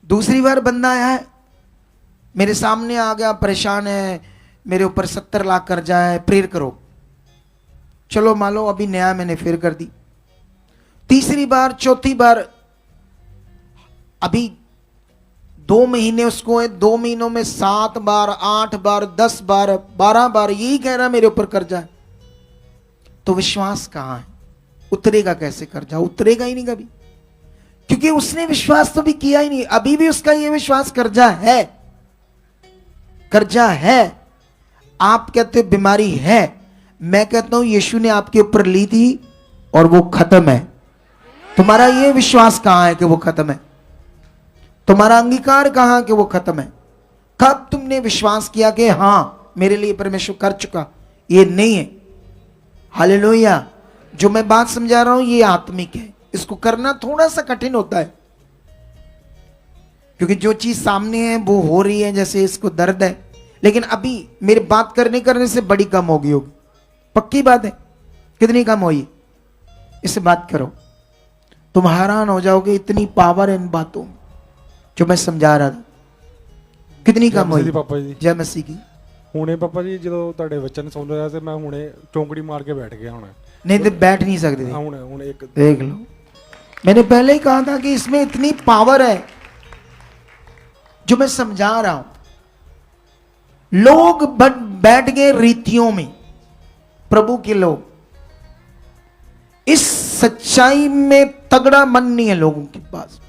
दूसरी बार बंदा आया है, मेरे सामने आ गया, परेशान है, मेरे ऊपर 70 लाख कर्जा है, प्रेयर करो। चलो मान लो अभी नया मैंने फिर कर दी। तीसरी बार, चौथी बार, अभी 2 महीने उसको है, 2 महीनों में 7 बार, 8 बार, 10 बार, 12 बार यही कह रहा मेरे ऊपर कर्जा है। तो विश्वास कहां है? उतरेगा कैसे कर्जा? उतरेगा ही नहीं कभी, क्योंकि उसने विश्वास तो भी किया ही नहीं। अभी भी उसका ये विश्वास कर्जा है, कर्जा है। आप कहते हो बीमारी है, मैं कहता हूं यीशु ने आपके ऊपर ली थी और वो खत्म है। तुम्हारा ये विश्वास कहां है कि वो खत्म है? तुम्हारा अंगीकार कहां कि वो खत्म है? कब तुमने विश्वास किया कि हां मेरे लिए परमेश्वर कर चुका? ये नहीं है। हालेलुया। जो मैं बात समझा रहा हूं ये आत्मिक है, इसको करना थोड़ा सा कठिन होता है, क्योंकि जो चीज सामने है वो हो रही है, जैसे इसको दर्द है, लेकिन अभी मेरे बात करने से बड़ी कम होगी। पक्की बात है। कितनी कम हुई? इससे बात करो, तुम हैरान हो जाओगे, इतनी पावर है इन बातों में जो मैं समझा रहा था। कितनी कम हुई? जय मसीह की। ਹੁਣੇ ਪਾਪਾ ਜੀ ਜਦੋਂ ਤੁਹਾਡੇ ਵਚਨ ਸੁਣ ਰਿਹਾ ਸੀ ਮੈਂ ਹੁਣੇ ਚੌਂਕੜੀ ਮਾਰ ਕੇ बैठ गया। नहीं तो बैठ नहीं सकते थे। हुणे एक देख लो, मैंने पहले ही कहा था कि इसमें इतनी पावर है जो मैं समझा रहा हूं। लोग बैठ गए रीतियों में, प्रभु के लोग। इस सच्चाई में तगड़ा मन नहीं है लोगों के पास।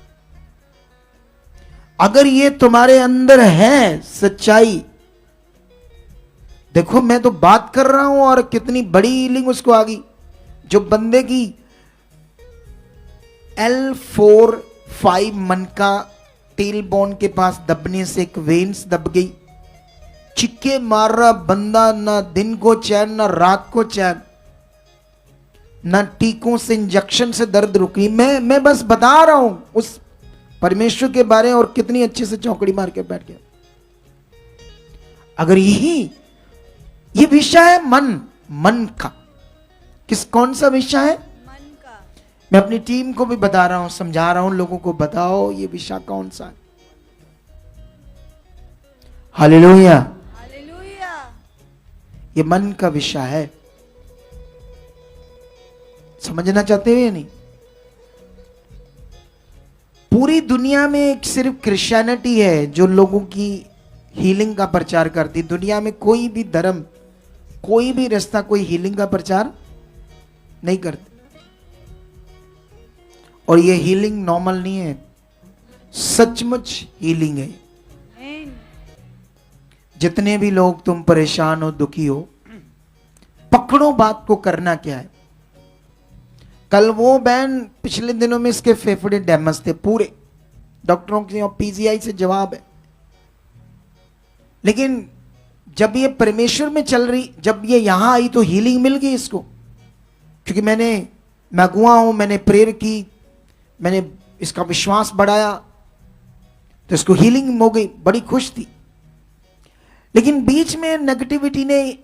अगर ये तुम्हारे अंदर है सच्चाई, देखो मैं तो बात कर रहा हूं और कितनी बड़ी हीलिंग उसको आ गई। जो बंदे की L4-5 मन का टेल बोन के पास दबने से एक वेन्स दब गई, चिक्के मार रहा बंदा, ना दिन को चैन ना रात को चैन, ना टीकों से इंजेक्शन से दर्द रुकी। मैं बस बता रहा हूं उस परमेश्वर के बारे में, और कितनी अच्छे से चौकड़ी मार के बैठ गया। अगर ये विषय है मन का, कौन सा विषय है? मन का। मैं अपनी टीम को भी बता रहा हूं, समझा रहा हूं लोगों को, बताओ ये विषय कौन सा है। हालेलुया। हालेलुया। ये मन का विषय है। समझना चाहते हो या नहीं? पूरी दुनिया में एक सिर्फ क्रिश्चियनिटी है जो लोगों की हीलिंग का प्रचार करती। दुनिया में कोई भी धर्म, कोई भी रास्ता, कोई हीलिंग का प्रचार नहीं करते। और ये हीलिंग नॉर्मल नहीं है, सचमुच हीलिंग है। आमीन। जितने भी लोग तुम परेशान हो, दुखी हो, पकड़ो बात को। करना क्या है? कल वो बहन, पिछले दिनों में इसके फेफड़े डैमेज थे पूरे, डॉक्टरों के पीजीआई से जवाब है। लेकिन जब ये परमेश्वर में चल रही, जब ये यहां आई तो हीलिंग मिल गई इसको, क्योंकि मैं अगुआ हूं, मैंने प्रेयर की, मैंने इसका विश्वास बढ़ाया, तो इसको हीलिंग हो गई। बड़ी खुश थी। लेकिन बीच में नेगेटिविटी ने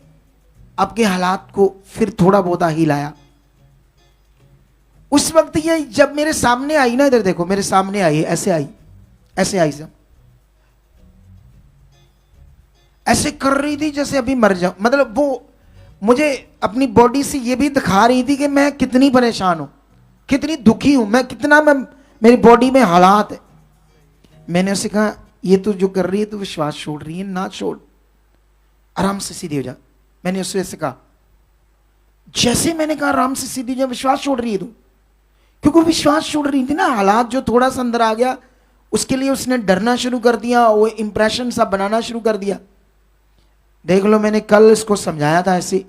आपके हालात को फिर थोड़ा बहुत हिलाया। उस वक्त ये जब मेरे सामने आई ना, इधर देखो, मेरे सामने आई, ऐसे आई सब, ऐसे कर रही थी जैसे अभी मर जाऊं। मतलब वो मुझे अपनी बॉडी से ये भी दिखा रही थी कि मैं कितनी परेशान हूं, कितनी दुखी हूं, मेरी बॉडी में हालात है। मैंने उसे कहा, ये तू जो कर रही है, तू विश्वास छोड़ रही है, ना छोड़, आराम से सीधी हो जा। मैंने उससे ऐसे कहा, जैसे मैंने कहा आराम से सीधी हो जा, विश्वास छोड़ रही है तू, क्योंकि विश्वास छोड़ रही थी ना। हालात जो थोड़ा सा अंदर आ गया, उसके लिए उसने डरना शुरू कर दिया, वो इंप्रेशन सा बनाना शुरू कर दिया। देख लो, मैंने कल इसको समझाया था ऐसे,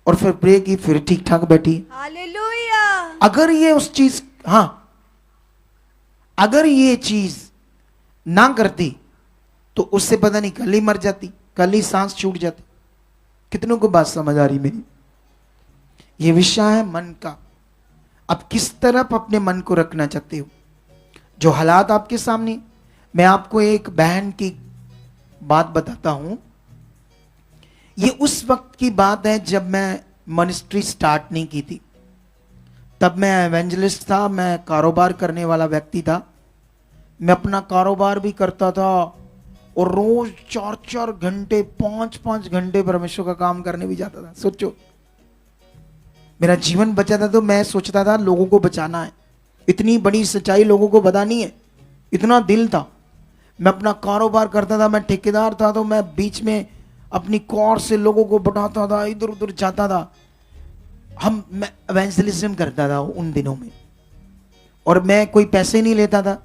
और फिर प्रे की, फिर ठीक ठाक बैठी। हालेलुया। अगर ये उस चीज, अगर ये चीज ना करती तो उससे पता नहीं कल ही मर जाती, कल ही सांस छूट जाती। कितनों को बात समझ आ रही मेरी? ये विषय है मन का। अब किस तरफ अपने मन को रखना चाहते हो? जो हालात आपके सामने, मैं आपको एक बहन की बात बताता हूं। ये उस वक्त की बात है जब मैं मिनिस्ट्री स्टार्ट नहीं की थी। तब मैं एवेंजलिस्ट था, मैं कारोबार करने वाला व्यक्ति था। मैं अपना कारोबार भी करता था, और रोज 4-4 घंटे, 5-5 घंटे परमेश्वर का काम करने भी जाता था। सोचो, मेरा जीवन बचा था तो मैं सोचता था लोगों को बचाना है, इतनी बड़ी सच्चाई लोगों को बतानी है, इतना दिल था। मैं अपना कारोबार करता था, मैं ठेकेदार था, तो मैं बीच में अपनी कॉर से लोगों को बढ़ाता था, इधर उधर जाता था। मैं एवेंजलिज्म करता था उन दिनों में, और मैं कोई पैसे नहीं लेता था,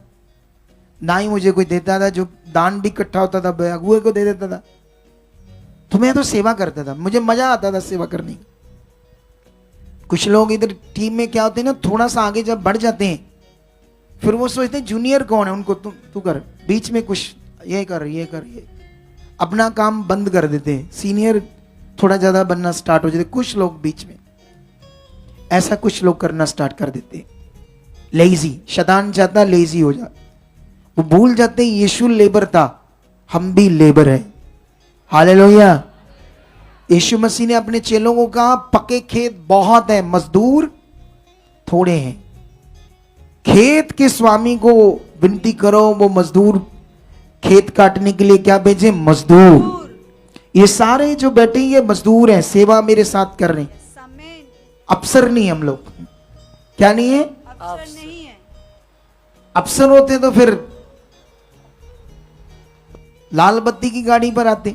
ना ही मुझे कोई देता था। जो दान भी इकट्ठा होता था अगुए को दे देता था। तो मैं तो सेवा करता था, मुझे मजा आता था सेवा करने की। कुछ लोग इधर टीम में क्या होते हैं ना, थोड़ा सा आगे जब बढ़ जाते हैं, फिर वो सोचते हैं जूनियर कौन है, उनको तू कर, बीच में कुछ ये कर, अपना काम बंद कर देते हैं। सीनियर थोड़ा ज्यादा बनना स्टार्ट हो जाते कुछ लोग, बीच में ऐसा कुछ लोग करना स्टार्ट कर देते हैं। लेजी, शैतान चाहता लेजी हो जा। वो भूल जाते हैं यीशु लेबर था, हम भी लेबर हैं। हालेलुया। यीशु मसीह ने अपने चेलों को कहा, पके खेत बहुत है, मजदूर थोड़े हैं। खेत के स्वामी को विनती करो, वो मजदूर खेत काटने के लिए क्या भेजे? मजदूर। ये सारे जो बैठे ये मजदूर हैं, सेवा मेरे साथ कर रहे हैं। अफसर नहीं हम लोग। क्या नहीं है? अफसर नहीं है। अफसर होते तो फिर लाल बत्ती की गाड़ी पर आते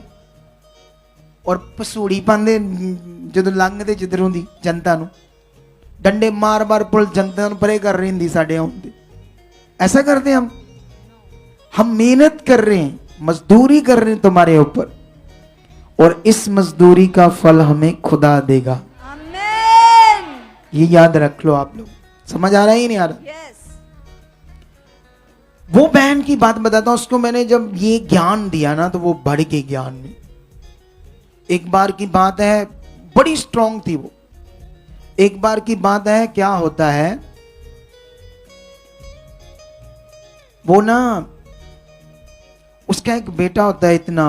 और पसूड़ी पाते, जो लंघते जिधरों दी जनता नु डंडे मार मार पुल जनता नु परे कर रही थी साढ़े आउंदे। ऐसा करते हम मेहनत कर रहे हैं, मजदूरी कर रहे हैं तुम्हारे ऊपर, और इस मजदूरी का फल हमें खुदा देगा। आमीन। ये याद रख लो आप लोग। समझ आ रहा है ही नहीं आ रहा? यस। वो बहन की बात बताता हूं, उसको मैंने जब ये ज्ञान दिया ना तो वो बढ़ के ज्ञान में। एक बार की बात है, बड़ी स्ट्रांग थी वो। एक बार की बात है, क्या होता है, वो ना, उसका एक बेटा होता है इतना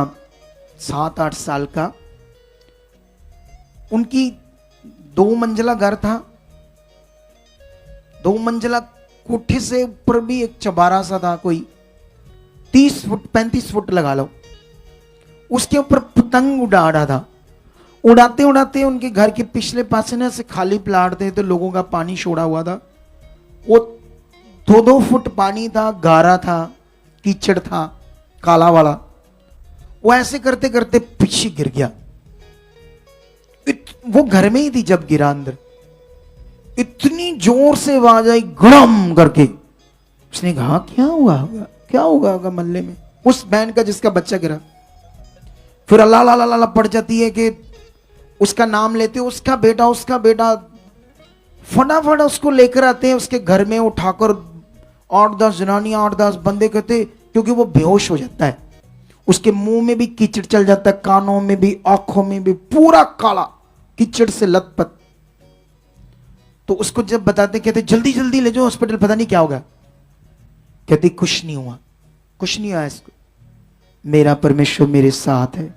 7-8 साल का। उनकी 2 मंजिला घर था, 2 मंजिला कोठे से ऊपर भी एक चबारा सा था, कोई 30 फुट 35 फुट लगा लो। उसके ऊपर पतंग उड़ा रहा था। उड़ाते उड़ाते उनके घर के पिछले पासे ना से खाली प्लाट थे, तो लोगों का पानी छोड़ा हुआ था। वो 2-2 फुट पानी था, गारा था, कीचड़ था, काला वाला। वो ऐसे करते करते पीछे गिर गया। वो घर में ही थी जब गिरा अंदर। इतनी जोर से आवाज आई गड़म करके। उसने कहा क्या हुआ होगा, क्या हुआ होगा मोहल्ले में, उस बहन का जिसका बच्चा गिरा। फिर अल्लाह ला ला ला पड़ जाती है कि उसका नाम लेते, उसका बेटा फटाफट उसको लेकर आते हैं उसके घर में, उठाकर 8-10 जनानियां 8-10 बंदे कहते, क्योंकि वो बेहोश हो जाता है। उसके मुंह में भी कीचड़ चल जाता है, कानों में भी, आंखों में भी, पूरा काला कीचड़ से लथपथ। तो उसको जब बताते कहते जल्दी जल्दी ले जाओ हॉस्पिटल, पता नहीं क्या होगा। कहती कुछ नहीं हुआ, कुछ नहीं हुआ इसको, मेरा परमेश्वर मेरे साथ है।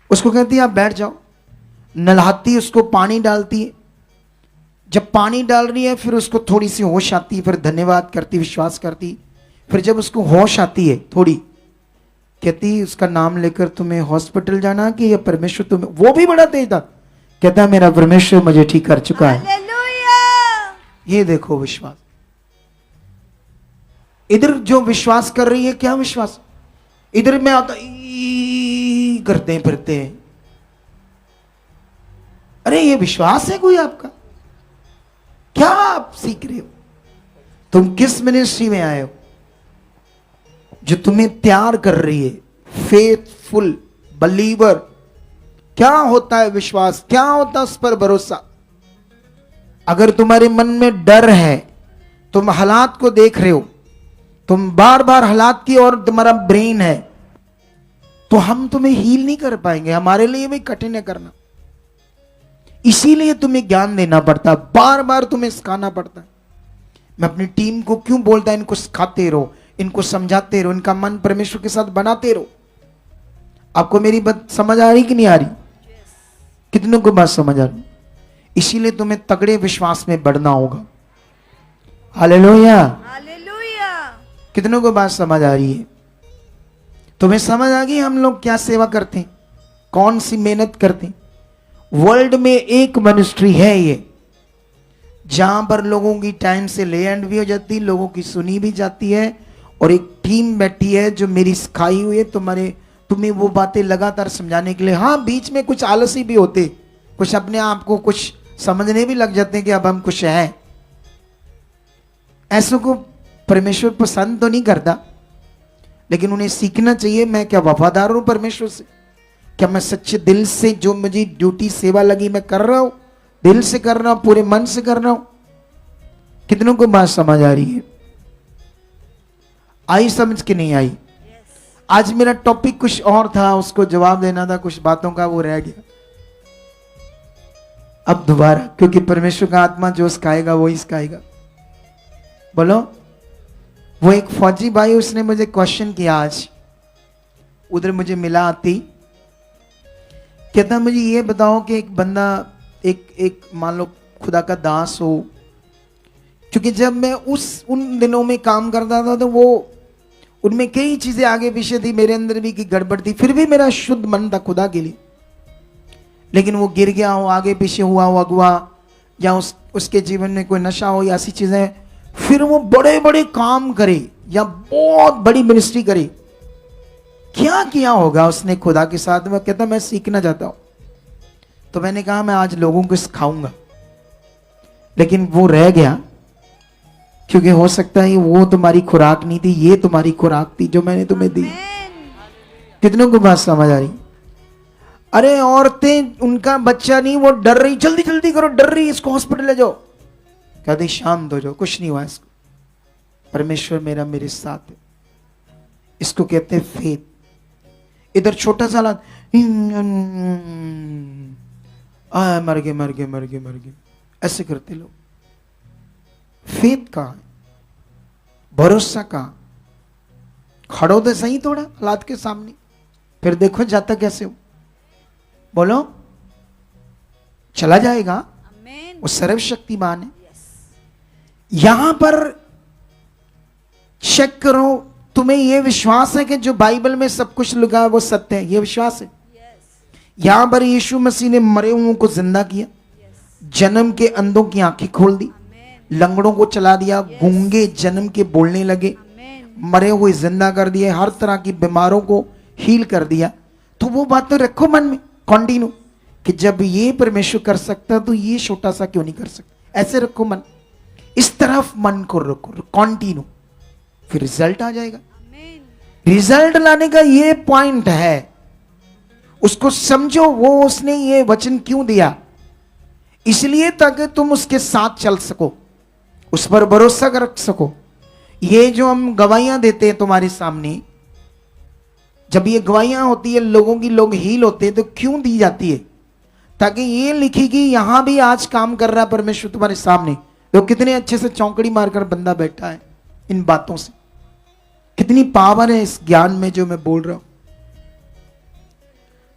उसको कहती आप बैठ जाओ। नल्हाती, उसको पानी डालती है। जब पानी डाल रही है फिर उसको थोड़ी सी होश आती है, फिर धन्यवाद करती, विश्वास करती। फिर जब उसको होश आती है थोड़ी, कहती उसका नाम लेकर तुम्हें हॉस्पिटल जाना कि या परमेश्वर तुम्हें, वो भी बड़ा तेज था, कहता मेरा परमेश्वर मुझे ठीक कर चुका है। हालेलुया। ये देखो विश्वास। इधर जो विश्वास कर रही है, क्या विश्वास, इधर में आता करते हैं फिरते हैं। अरे ये विश्वास है कोई आपका? क्या आप सीख रहे हो? तुम किस मिनिस्ट्री में आए हो जो तुम्हें तैयार कर रही है? Faithful believer. क्या होता है विश्वास, क्या होता है उस पर भरोसा? अगर तुम्हारे मन में डर है, तुम हालात को देख रहे हो, तुम बार बार हालात की और तुम्हारा ब्रेन है, तो हम तुम्हें हील नहीं कर पाएंगे। हमारे लिए भी कठिन है करना। इसीलिए तुम्हें ज्ञान देना पड़ता, बार बार तुम्हें सिखाना पड़ता है। मैं अपनी टीम को क्यों बोलता है, इनको सिखाते रहो, इनको समझाते रहो, इनका मन परमेश्वर के साथ बनाते रहो। आपको मेरी बात समझ आ रही कि नहीं आ रही? कितनों को बात समझ आ रही? इसीलिए तुम्हें तगड़े विश्वास में बढ़ना होगा। हालेलुया। हालेलुया। कितनों को बात समझ आ रही है? तुम्हें समझ आ गई हम लोग क्या सेवा करते हैं, कौन सी मेहनत करते हैं? वर्ल्ड में एक मिनिस्ट्री है ये, जहां पर लोगों की टाइम से ले एंड भी हो जाती, लोगों की सुनी भी जाती है, और एक टीम बैठी है जो मेरी सिखाई हुई है तुम्हें वो बातें लगातार समझाने के लिए। हाँ, बीच में कुछ आलसी भी होते, कुछ अपने आप को कुछ समझने भी लग जाते हैं कि अब हम कुछ हैं। ऐसों को परमेश्वर पसंद तो नहीं करता, लेकिन उन्हें सीखना चाहिए मैं क्या वफादार हूं परमेश्वर से, क्या मैं सच्चे दिल से जो मुझे ड्यूटी सेवा लगी मैं कर रहा हूं, दिल से कर रहा हूं, पूरे मन से कर रहा हूं। कितनों को बात समझ आ रही है? आई समझ के नहीं आई? आज मेरा टॉपिक कुछ और था, उसको जवाब देना था कुछ बातों का, वो रह गया। अब दोबारा, क्योंकि परमेश्वर का आत्मा जो सिखाएगा वो ही सिखाएगा। बोलो। वो एक फौजी भाई, उसने मुझे क्वेश्चन किया आज, उधर मुझे मिला आती, कहता मुझे ये बताओ कि एक बंदा एक मान लो खुदा का दास हो, क्योंकि जब मैं उन दिनों में काम करता था तो वो उनमें कई चीजें आगे पीछे थी, मेरे अंदर भी की गड़बड़ थी, फिर भी मेरा शुद्ध मन था खुदा के लिए। लेकिन वो गिर गया हो, आगे पीछे हुआ हो अगवा, या उसके जीवन में कोई नशा हो या ऐसी चीजें, फिर वो बड़े बड़े काम करे या बहुत बड़ी मिनिस्ट्री करे। क्या किया होगा उसने खुदा के साथ? वो कहता मैं सीखना चाहता हूं। तो मैंने कहा मैं आज लोगों को सिखाऊंगा, लेकिन वो रह गया, क्योंकि हो सकता है वो तुम्हारी खुराक नहीं थी, ये तुम्हारी खुराक थी जो मैंने तुम्हें दी। कितनों को बात समझ आ रही? अरे औरतें, उनका बच्चा नहीं, वो डर रही, जल्दी जल्दी करो, डर रही, इसको हॉस्पिटल ले जाओ। कहते शांत हो जाओ, कुछ नहीं हुआ इसको। परमेश्वर मेरा मेरे साथ है। इसको कहते हैं फेथ। इधर छोटा सा हालात, मर गए मर गए मर गए मर गए, ऐसे करते लोग। फेथ कहां है? भरोसा कहां? खड़ो तो सही थोड़ा हालात के सामने, फिर देखो जाता कैसे हो। बोलो, चला जाएगा। आमीन। वो सर्वशक्तिमान है। यहां पर चेक करो, तुम्हें यह विश्वास है कि जो बाइबल में सब कुछ लिखा है वो सत्य है? यह विश्वास है? यहां पर यीशु मसीह ने मरे हुओं को जिंदा किया, जन्म के अंधों की आंखें खोल दी, लंगड़ों को चला दिया, गूंगे जन्म के बोलने लगे, मरे हुए जिंदा कर दिए, हर तरह की बीमारों को हील कर दिया। तो वो बात तो रखो मन में कंटिन्यू, कि जब ये परमेश्वर कर सकता तो ये छोटा सा क्यों नहीं कर सकता। ऐसे रखो मन, इस तरफ मन को रखो कंटिन्यू, फिर रिजल्ट आ जाएगा। रिजल्ट लाने का ये पॉइंट है, उसको समझो। वो उसने ये वचन क्यों दिया? इसलिए ताकि तुम उसके साथ चल सको, उस पर भरोसा रख सको। ये जो हम गवाहियां देते हैं तुम्हारे सामने, जब ये गवाहियां होती है लोगों की, लोग हील होते हैं, तो क्यों दी जाती है? ताकि ये लिखी कि यहां भी आज काम कर रहा है परमेश्वर तुम्हारे सामने। तो कितने अच्छे से चौंकड़ी मारकर बंदा बैठा है इन बातों से। कितनी पावर है इस ज्ञान में जो मैं बोल रहा हूं।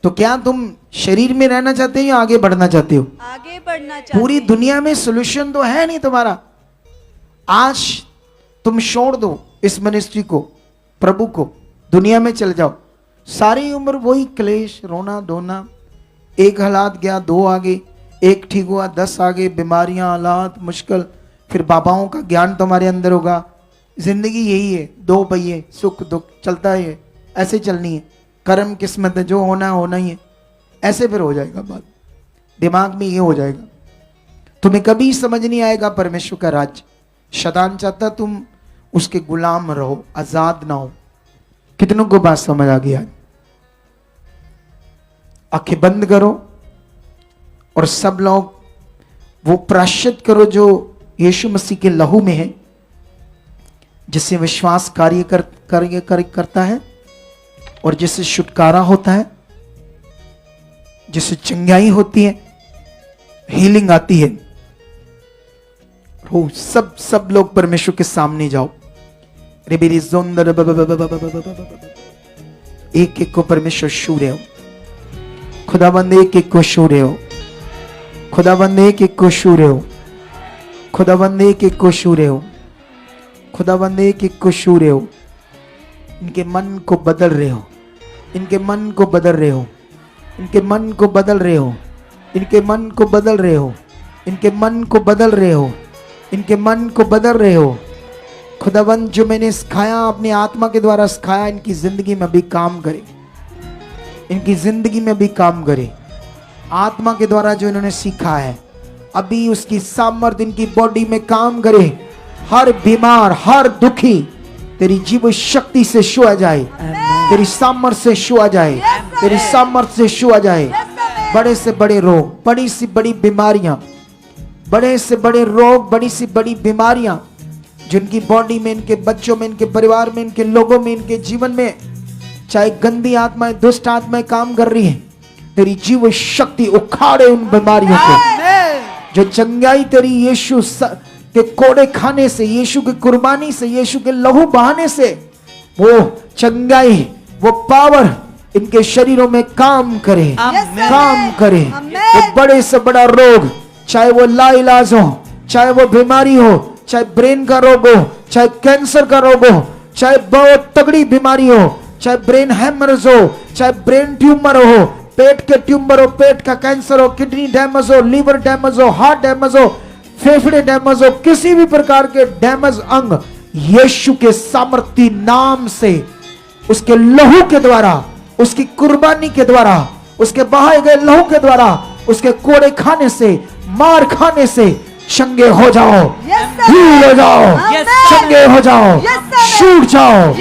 तो क्या तुम शरीर में रहना चाहते हो या आगे बढ़ना चाहते हो? आगे बढ़ना चाहते पूरी दुनिया में सोल्यूशन तो है नहीं तुम्हारा। आज तुम छोड़ दो इस मिनिस्ट्री को, प्रभु को, दुनिया में चल जाओ। सारी उम्र वही क्लेश, रोना धोना, एक हालात गया, दो आगे, एक ठीक हुआ, 10 आगे, बीमारियां, हालात, मुश्किल, फिर बाबाओं का ज्ञान तुम्हारे अंदर होगा। जिंदगी यही है, दो पहिए, सुख दुख चलता है, ऐसे चलनी है। कर्म किस्मत है, जो होना है होना ही है। ऐसे फिर हो जाएगा बात, दिमाग में ये हो जाएगा। तुम्हें कभी समझ नहीं आएगा परमेश्वर का राज्य। शैतान चाहता तुम उसके गुलाम रहो, आजाद ना हो। कितनों को बात समझ आ गया? आंखें बंद करो और सब लोग वो प्रायश्चित करो जो यीशु मसीह के लहू में है, जिससे विश्वास कार्य करता है और जिससे छुटकारा होता है, जिससे चंगाई होती है, हीलिंग आती है। हो सब लोग परमेश्वर के सामने जाओ। एक एक को परमेश्वर छू रहे हो। खुदाबंद एक एक को छू रहे हो। खुदाबंद एक एक को छू रहे हो। खुदाबंद एक एक को छू रहे हो। खुदाबंद एक एक को छू रहे हो। इनके मन को बदल रहे हो। इनके मन को बदल रहे हो। इनके मन को बदल रहे हो। इनके मन को बदल रहे हो। इनके मन को बदल रहे हो। इनके मन को बदल रहे हो। खुदाबंद जो मैंने सिखाया, अपनी आत्मा के द्वारा सिखाया, इनकी जिंदगी में भी काम करे। इनकी जिंदगी में भी काम करे। आत्मा के द्वारा जो इन्होंने सीखा है, अभी उसकी सामर्थ्य इनकी बॉडी में काम करे। हर बीमार, हर दुखी तेरी जीव शक्ति से छुआ जाए, तेरी सामर्थ्य से छुआ जाए, तेरी सामर्थ्य से छुआ जाए। बड़े से बड़े रोग, बड़ी सी बड़ी बीमारियां, बड़े से बड़े रोग, बड़ी सी बड़ी बीमारियां जिनकी बॉडी में, इनके बच्चों में, इनके परिवार में, इनके लोगों में, इनके जीवन में, चाहे गंदी आत्माएं, दुष्ट आत्माएं काम कर रही हैं, तेरी जीव शक्ति उखाड़े उन बीमारियों को। जो चंगाई तेरी यीशु के कोड़े खाने से, यीशु की कुर्बानी से, यीशु के लहू बहाने से, वो चंगाई, वो पावर इनके शरीरों में काम करे, काम करे। वो बड़े से बड़ा रोग, चाहे वो लाइलाज हो, चाहे वो बीमारी हो, चाहे ब्रेन का रोग हो, चाहे कैंसर का रोग हो, चाहे बहुत तगड़ी बीमारी हो, चाहे ब्रेन हैमरेज हो, चाहे ब्रेन ट्यूमर हो, पेट के ट्यूमर हो, पेट का कैंसर हो, किडनी डैमेज हो, लीवर डैमेज हो, हार्ट डैमेज हो, फेफड़े डैमेज हो, किसी भी प्रकार के डैमेज अंग यीशु के सामर्थी नाम से, उसके लहू के द्वारा, उसकी कुर्बानी के द्वारा, उसके बहाए गए लहू के द्वारा, उसके कोड़े खाने से, मार खाने से चंगे हो जाओ, हील हो जाओ, चंगे हो जाओ, छूट जाओ,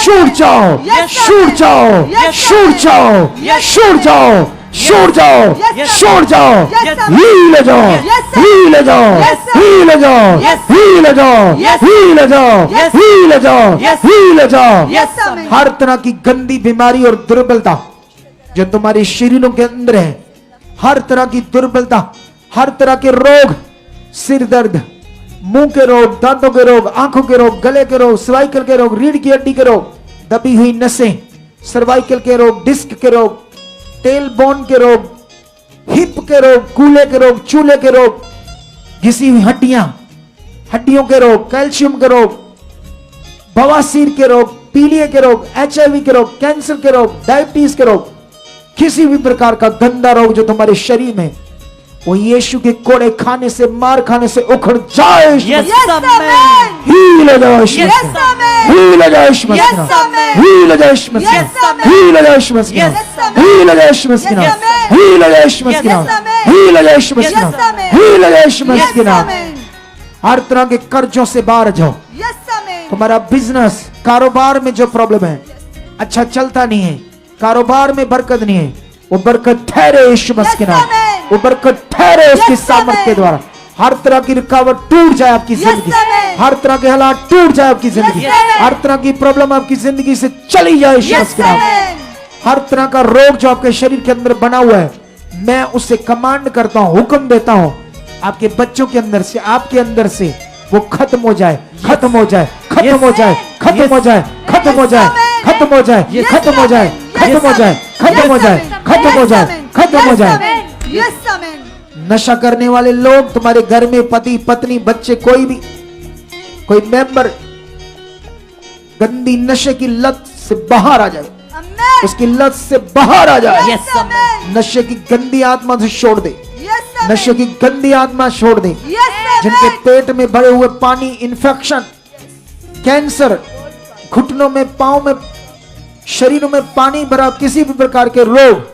छूट जाओ, छूट जाओ, छूट जाओ, छूट जाओ, छूट जाओ, Yes, छूट जाओ, Yes, sir. हील हो जाओ, Yes, sir. हील हो जाओ, Yes, sir. हील हो जाओ, Yes, sir. हील हो जाओ, Yes, sir. हील हो जाओ, Yes, sir. हील हो जाओ, Yes, sir. हील हो जाओ। Yes, amen. हर तरह की गंदी बीमारी और दुर्बलता जो तुम्हारे शरीरों के अंदर है, हर तरह की दुर्बलता, हर तरह के रोग, सिर दर्द, मुंह के रोग, दांतों के रोग, आंखों के रोग, गले के रोग, सर्वाइकल के रोग, रीढ़ की हड्डी के रोग, दबी हुई नसें, सर्वाइकल के रोग, डिस्क के रोग, टेल बोन के रोग, हिप के रोग, कूल्हे के रोग, चूल्हे के रोग, घिसी हुई हड्डियां, हड्डियों के रोग, कैल्शियम के रोग, बवासीर के रोग, पीलिया के रोग, HIV के रोग, कैंसर के रोग, डायबिटीज के रोग, किसी भी प्रकार का गंदा रोग जो तुम्हारे शरीर में, वो यीशु के कोड़े खाने से, मार खाने से उखड़ जाए। Yes, amen. हील हो जाओ यीशु Yes, मसीह। amen. हील हो जाओ यीशु Yes, मसीह। amen. हील हो जाओ यीशु मसीह। Yes, amen. हील हो जाओ यीशु मसीह। Yes, amen. हील हो जाओ यीशु मसीह। Yes, amen. हील हो जाओ यीशु मसीह। Yes, amen. हील हो जाओ यीशु मसीह। Yes, amen. हील हो जाओ यीशु Yes, मसीह। amen. हर तरह के कर्जों से बाहर जाओ। Yes, amen. तुम्हारा बिजनेस, कारोबार में जो प्रॉब्लम है, अच्छा चलता नहीं है, कारोबार में बरकत नहीं है, वो बरकत ठहरे यीशु मसीह के नाम। amen. वो बरकत ठहरे उसकी Yes, सामर्थ amen. के द्वारा। हर तरह की रुकावट टूट जाए आपकी Yes, जिंदगी से। amen. हर तरह के हालात टूट जाए आपकी जिंदगी। amen. हर तरह की प्रॉब्लम आपकी जिंदगी से चली जाए यीशु Yes, मसीह के नाम। amen. हर तरह का रोग जो आपके शरीर के अंदर बना हुआ है, मैं उसे कमांड करता हूं, हुक्म देता हूं, आपके बच्चों के अंदर से, आपके अंदर से वो खत्म हो जाए, खत्म हो जाए, खत्म हो जाए, खत्म हो जाए, खत्म हो जाए, खत्म हो जाए, Yes, खत्म हो जाए, amen. खत्म हो जाए, खत्म हो जाए, खत्म हो जाए, खत्म हो जाए। Yes, amen. नशा करने वाले लोग तुम्हारे घर में, पति पत्नी बच्चे, कोई भी, कोई मेंबर गंदी नशे की लत से बाहर आ जाए, Amen. उसकी लत से बाहर आ जाए। Yes, amen. नशे की गंदी आत्मा से छोड़ दे, Yes, amen. नशे की गंदी आत्मा छोड़ दे। Yes, जिनके amen. पेट में भरे हुए पानी, इन्फेक्शन, कैंसर, घुटनों में, पांव में, शरीरों में पानी भरा किसी भी प्रकार के रोग,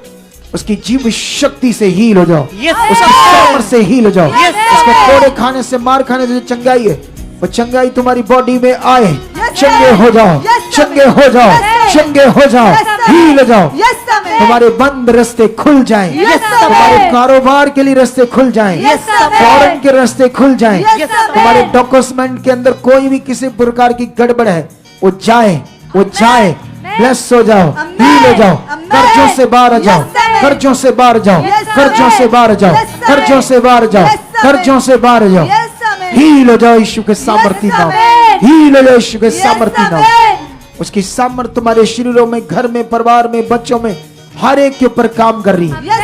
उसकी जीव शक्ति से हील हो जाओ। Yes, उसकी amen. सामर्थ से हील हो जाओ। Yes, उसके amen. कोड़े खाने से, मार खाने से जो चंगाई है, वो चंगाई तुम्हारी बॉडी में आए। Yes, चंगे हो जाओ, Yes, चंगे amen. हो जाओ, Yes, amen. चंगे हो जाओ, Yes, amen. हील हो जाओ। Yes, amen. तुम्हारे बंद रास्ते खुल जाएं। Yes, amen. तुम्हारे कारोबार के लिए रास्ते खुल जाएं। Yes, amen. फॉरेन के रास्ते खुल जाएं। Yes, amen. तुम्हारे डॉक्यूमेंट के अंदर कोई भी किसी प्रकार की गड़बड़ है, वो जाए, वो जाए। ब्लेस हो जाओ, Amen. हील हो जाओ, Amen. कर्जों से बाहर आ जाओ, Yes, amen. कर्जों से बाहर जाओ, Yes, amen. कर्जों से बाहर जाओ, Yes, amen. कर्जों से बाहर जाओ, Yes, amen. कर्जों से बाहर जाओ। Yes, amen. हील हो जाओ यीशु के सामर्थी Yes, नाम। amen. हील हो जाओ यीशु के Yes, सामर्थी नाम। amen. उसकी सामर्थ तुम्हारे शरीरों में, घर में, परिवार में, बच्चों में, हर एक के ऊपर काम कर रही है। Yes,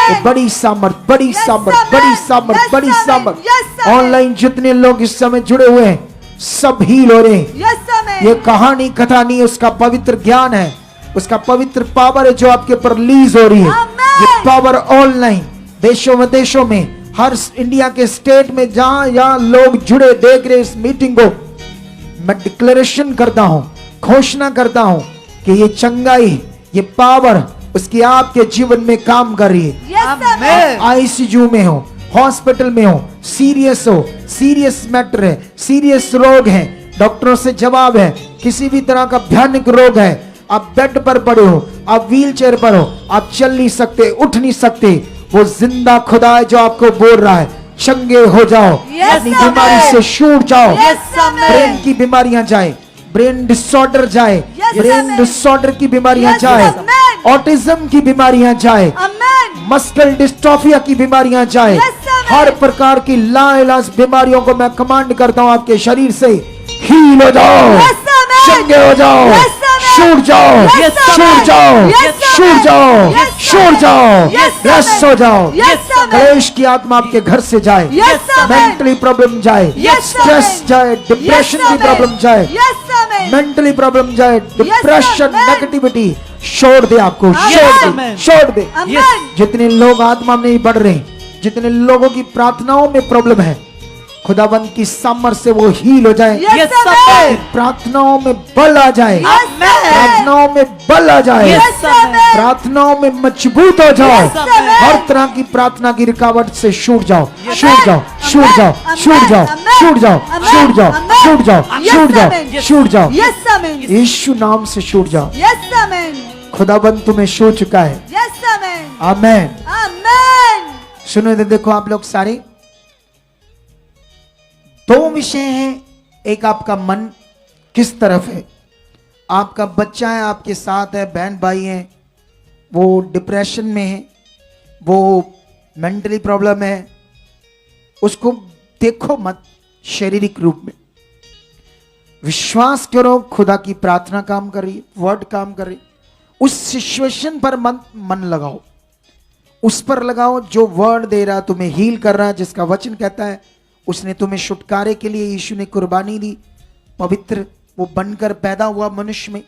वो amen. बड़ी सामर्थ, बड़ी Yes, सामर्थ, amen. बड़ी सामर्थ, Yes, बड़ी amen. सामर्थ। Yes, amen. ऑनलाइन जितने लोग इस समय जुड़े हुए हैं, सब हील हो रहे हैं। Yes, amen. ये कहानी कथा नहीं, उसका पवित्र ज्ञान है, उसका पवित्र पावर है जो आपके ऊपर रिलीज हो रही है। Amen. ये पावर ऑनलाइन देशों विदेशों में, हर इंडिया के स्टेट में जहां जहां लोग जुड़े देख रहे इस मीटिंग को, मैं डिक्लेरेशन करता हूं, घोषणा करता हूं कि ये चंगाई, ये पावर उसकी आपके जीवन में काम कर रही है। Yes, amen. आईसीयू में हो, हॉस्पिटल में हो, सीरियस हो, सीरियस मैटर है, सीरियस रोग है, डॉक्टरों से जवाब है, किसी भी तरह का भयानक रोग है, आप बेड पर पड़े हो, आप व्हील चेयर पर हो, आप चल नहीं सकते, उठ नहीं सकते, वो जिंदा खुदा है जो आपको बोल रहा है, चंगे हो जाओ, Yes, अपनी amen. बीमारी से छूट जाओ। Yes, amen. ब्रेन की बीमारियां जाए, ब्रेन डिसऑर्डर जाए, Yes, ब्रेन amen. डिसऑर्डर की बीमारियां Yes, जाए, amen. ऑटिज्म की बीमारियां जाए, Amen. मस्कुलर डिस्ट्रोफिया की बीमारियां जाए, Yes, amen. हर प्रकार की लाइलाज बीमारियों को मैं कमांड करता हूं आपके शरीर से हील हो जाओ, Yes, amen. चंगे हो जाओ, Yes, amen. छूट जाओ, Yes, छूट amen. जाओ, Yes, छूट amen. जाओ, Yes, छूट amen. जाओ, Yes, रस amen. हो जाओ, Yes, amen. क्लेश की आत्मा आपके घर से जाए, Yes, amen. मेंटली प्रॉब्लम जाए, Yes, स्ट्रेस amen. जाए, डिप्रेशन Yes, की amen. प्रॉब्लम जाए, Yes, amen. मेंटली प्रॉब्लम जाए, डिप्रेशन, amen. नेगेटिविटी छोड़ दे, आपको छोड़ दे, amen. छोड़ दे। Amen. जितने लोग आत्मा में नहीं बढ़ रहे, जितने लोगों की प्रार्थनाओं में प्रॉब्लम है, खुदाबंद की सामर्थ से वो हील हो जाए, Yes, amen. प्रार्थनाओं में बल आ जाए, Amen. प्रार्थनाओं में बल आ जाए, Yes, amen. प्रार्थनाओं में मजबूत हो जाओ, Yes, amen. हर तरह की प्रार्थना की रुकावट से छूट जाओ, Amen. छूट जाओ, छूट जाओ, Amen. छूट जाओ, Amen. छूट जाओ, Amen. छूट जाओ, Amen. छूट जाओ, Yes, छूट जाओ, amen. छूट जाओ, Yes, amen. यीशु नाम से छूट जाओ। Yes, amen. खुदाबंद तुम्हें छू चुका है, Yes, amen. आमेन। आमेन। सुनो इधर देखो आप लोग सारे, दो विषय हैं। एक आपका मन किस तरफ है, आपका बच्चा है आपके साथ है, बहन भाई है, वो डिप्रेशन में है, वो मेंटली प्रॉब्लम है, उसको देखो मत शारीरिक रूप में, विश्वास करो खुदा की प्रार्थना काम कर रही है, वर्ड काम कर रही है, उस सिचुएशन पर मन लगाओ, उस पर लगाओ जो वर्ड दे रहा, तुम्हें हील कर रहा है, जिसका वचन कहता है उसने तुम्हें छुटकारे के लिए यीशु ने कुर्बानी दी, पवित्र वो बनकर पैदा हुआ मनुष्य में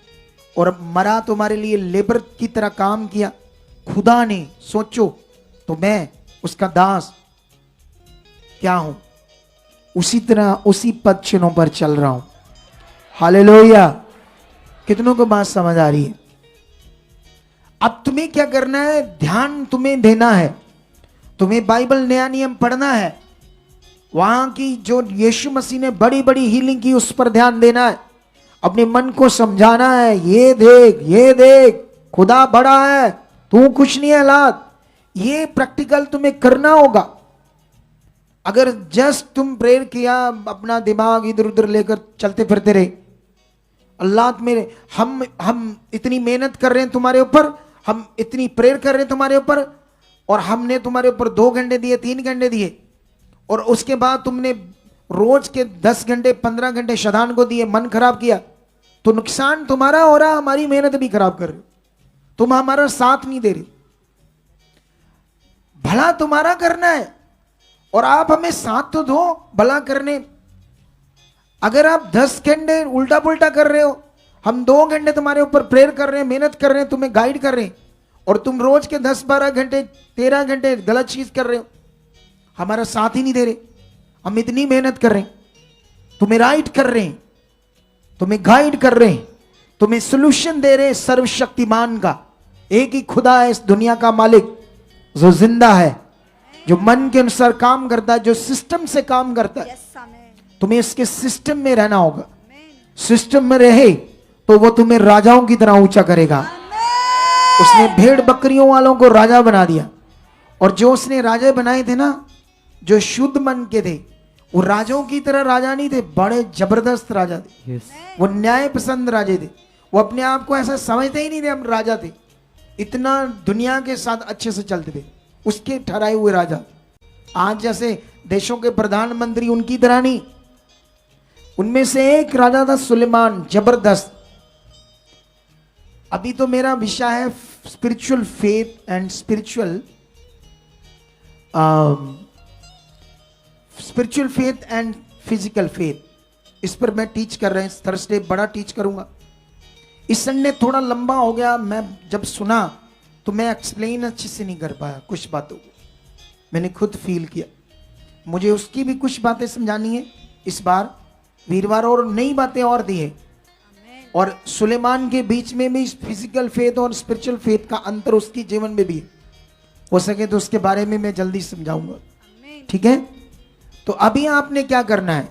और मरा तुम्हारे लिए, लेबर की तरह काम किया खुदा ने। सोचो तो मैं उसका दास क्या हूं, उसी तरह उसी पद चिन्हों पर चल रहा हूं। हालेलुया। कितनों को बात समझ आ रही है? अब तुम्हें क्या करना है, ध्यान तुम्हें देना है, तुम्हें बाइबल नया नियम पढ़ना है, वहां की जो यीशु मसीह ने बड़ी बड़ी हीलिंग की उस पर ध्यान देना है, अपने मन को समझाना है, ये देख खुदा बड़ा है, तू कुछ नहीं है हालात, ये प्रैक्टिकल तुम्हें करना होगा। अगर जस्ट तुम प्रेयर किया, अपना दिमाग इधर उधर लेकर चलते फिरते रहे, अल्लाह मेरे हम इतनी मेहनत कर रहे हैं तुम्हारे ऊपर, हम इतनी प्रेयर कर रहे हैं तुम्हारे ऊपर, और हमने तुम्हारे ऊपर 2 घंटे दिए, 3 घंटे दिए, और उसके बाद तुमने रोज के 10 घंटे 15 घंटे शैतान को दिए, मन खराब किया, तो नुकसान तुम्हारा हो रहा, हमारी मेहनत भी खराब कर रहे हो, तुम हमारा साथ नहीं दे रहे। भला तुम्हारा करना है और आप हमें साथ तो दो भला करने। अगर आप 10 घंटे उल्टा पुल्टा कर रहे हो, हम 2 घंटे तुम्हारे ऊपर प्रेयर कर रहे हैं, मेहनत कर रहे हैं, तुम्हें गाइड कर रहे हैं, और तुम रोज के 10-12 घंटे 13 घंटे गलत चीज कर रहे हो, हमारा साथ ही नहीं दे रहे। हम इतनी मेहनत कर रहे हैं, तुम्हें राइट कर रहे हैं, तुम्हें गाइड कर रहे हैं, तुम्हें सोल्यूशन दे रहे हैं सर्वशक्तिमान का। एक ही खुदा है इस दुनिया का मालिक जो जिंदा है, जो मन के अनुसार काम करता है, जो सिस्टम से काम करता है। तुम्हें इसके सिस्टम में रहना होगा, सिस्टम में रहे तो वो तुम्हें राजाओं की तरह ऊंचा करेगा। उसने भेड़ बकरियों वालों को राजा बना दिया, और जो उसने राजा बनाए थे ना, जो शुद्ध मन के थे, वो राजाओं की तरह राजा नहीं थे, बड़े जबरदस्त राजा थे। वो न्याय पसंद राजे थे, वो अपने आप को ऐसा समझते ही नहीं थे हम राजा थे, इतना दुनिया के साथ अच्छे से चलते थे, उसके ठहराए हुए राजा। आज जैसे देशों के प्रधानमंत्री उनकी तरह नहीं, उनमें से एक राजा था सुलेमान, जबरदस्त। अभी तो मेरा विषय है spiritual faith and spiritual and physical faith. इस पर मैं टीच कर रहे हैं, थर्सडे बड़ा टीच करूंगा। इस संडे थोड़ा लंबा हो गया, मैं जब सुना तो मैं एक्सप्लेन अच्छे से नहीं कर पाया, कुछ बातों को मैंने खुद फील किया, मुझे उसकी भी कुछ बातें समझानी है इस बार वीरवार, और नई बातें और दी है। और सुलेमान के बीच में भी फिजिकल फेथ और स्पिरिचुअल फेथ का अंतर उसके जीवन में भी है, हो सके तो उसके बारे में मैं जल्दी समझाऊंगा, ठीक है। तो अभी आपने क्या करना है,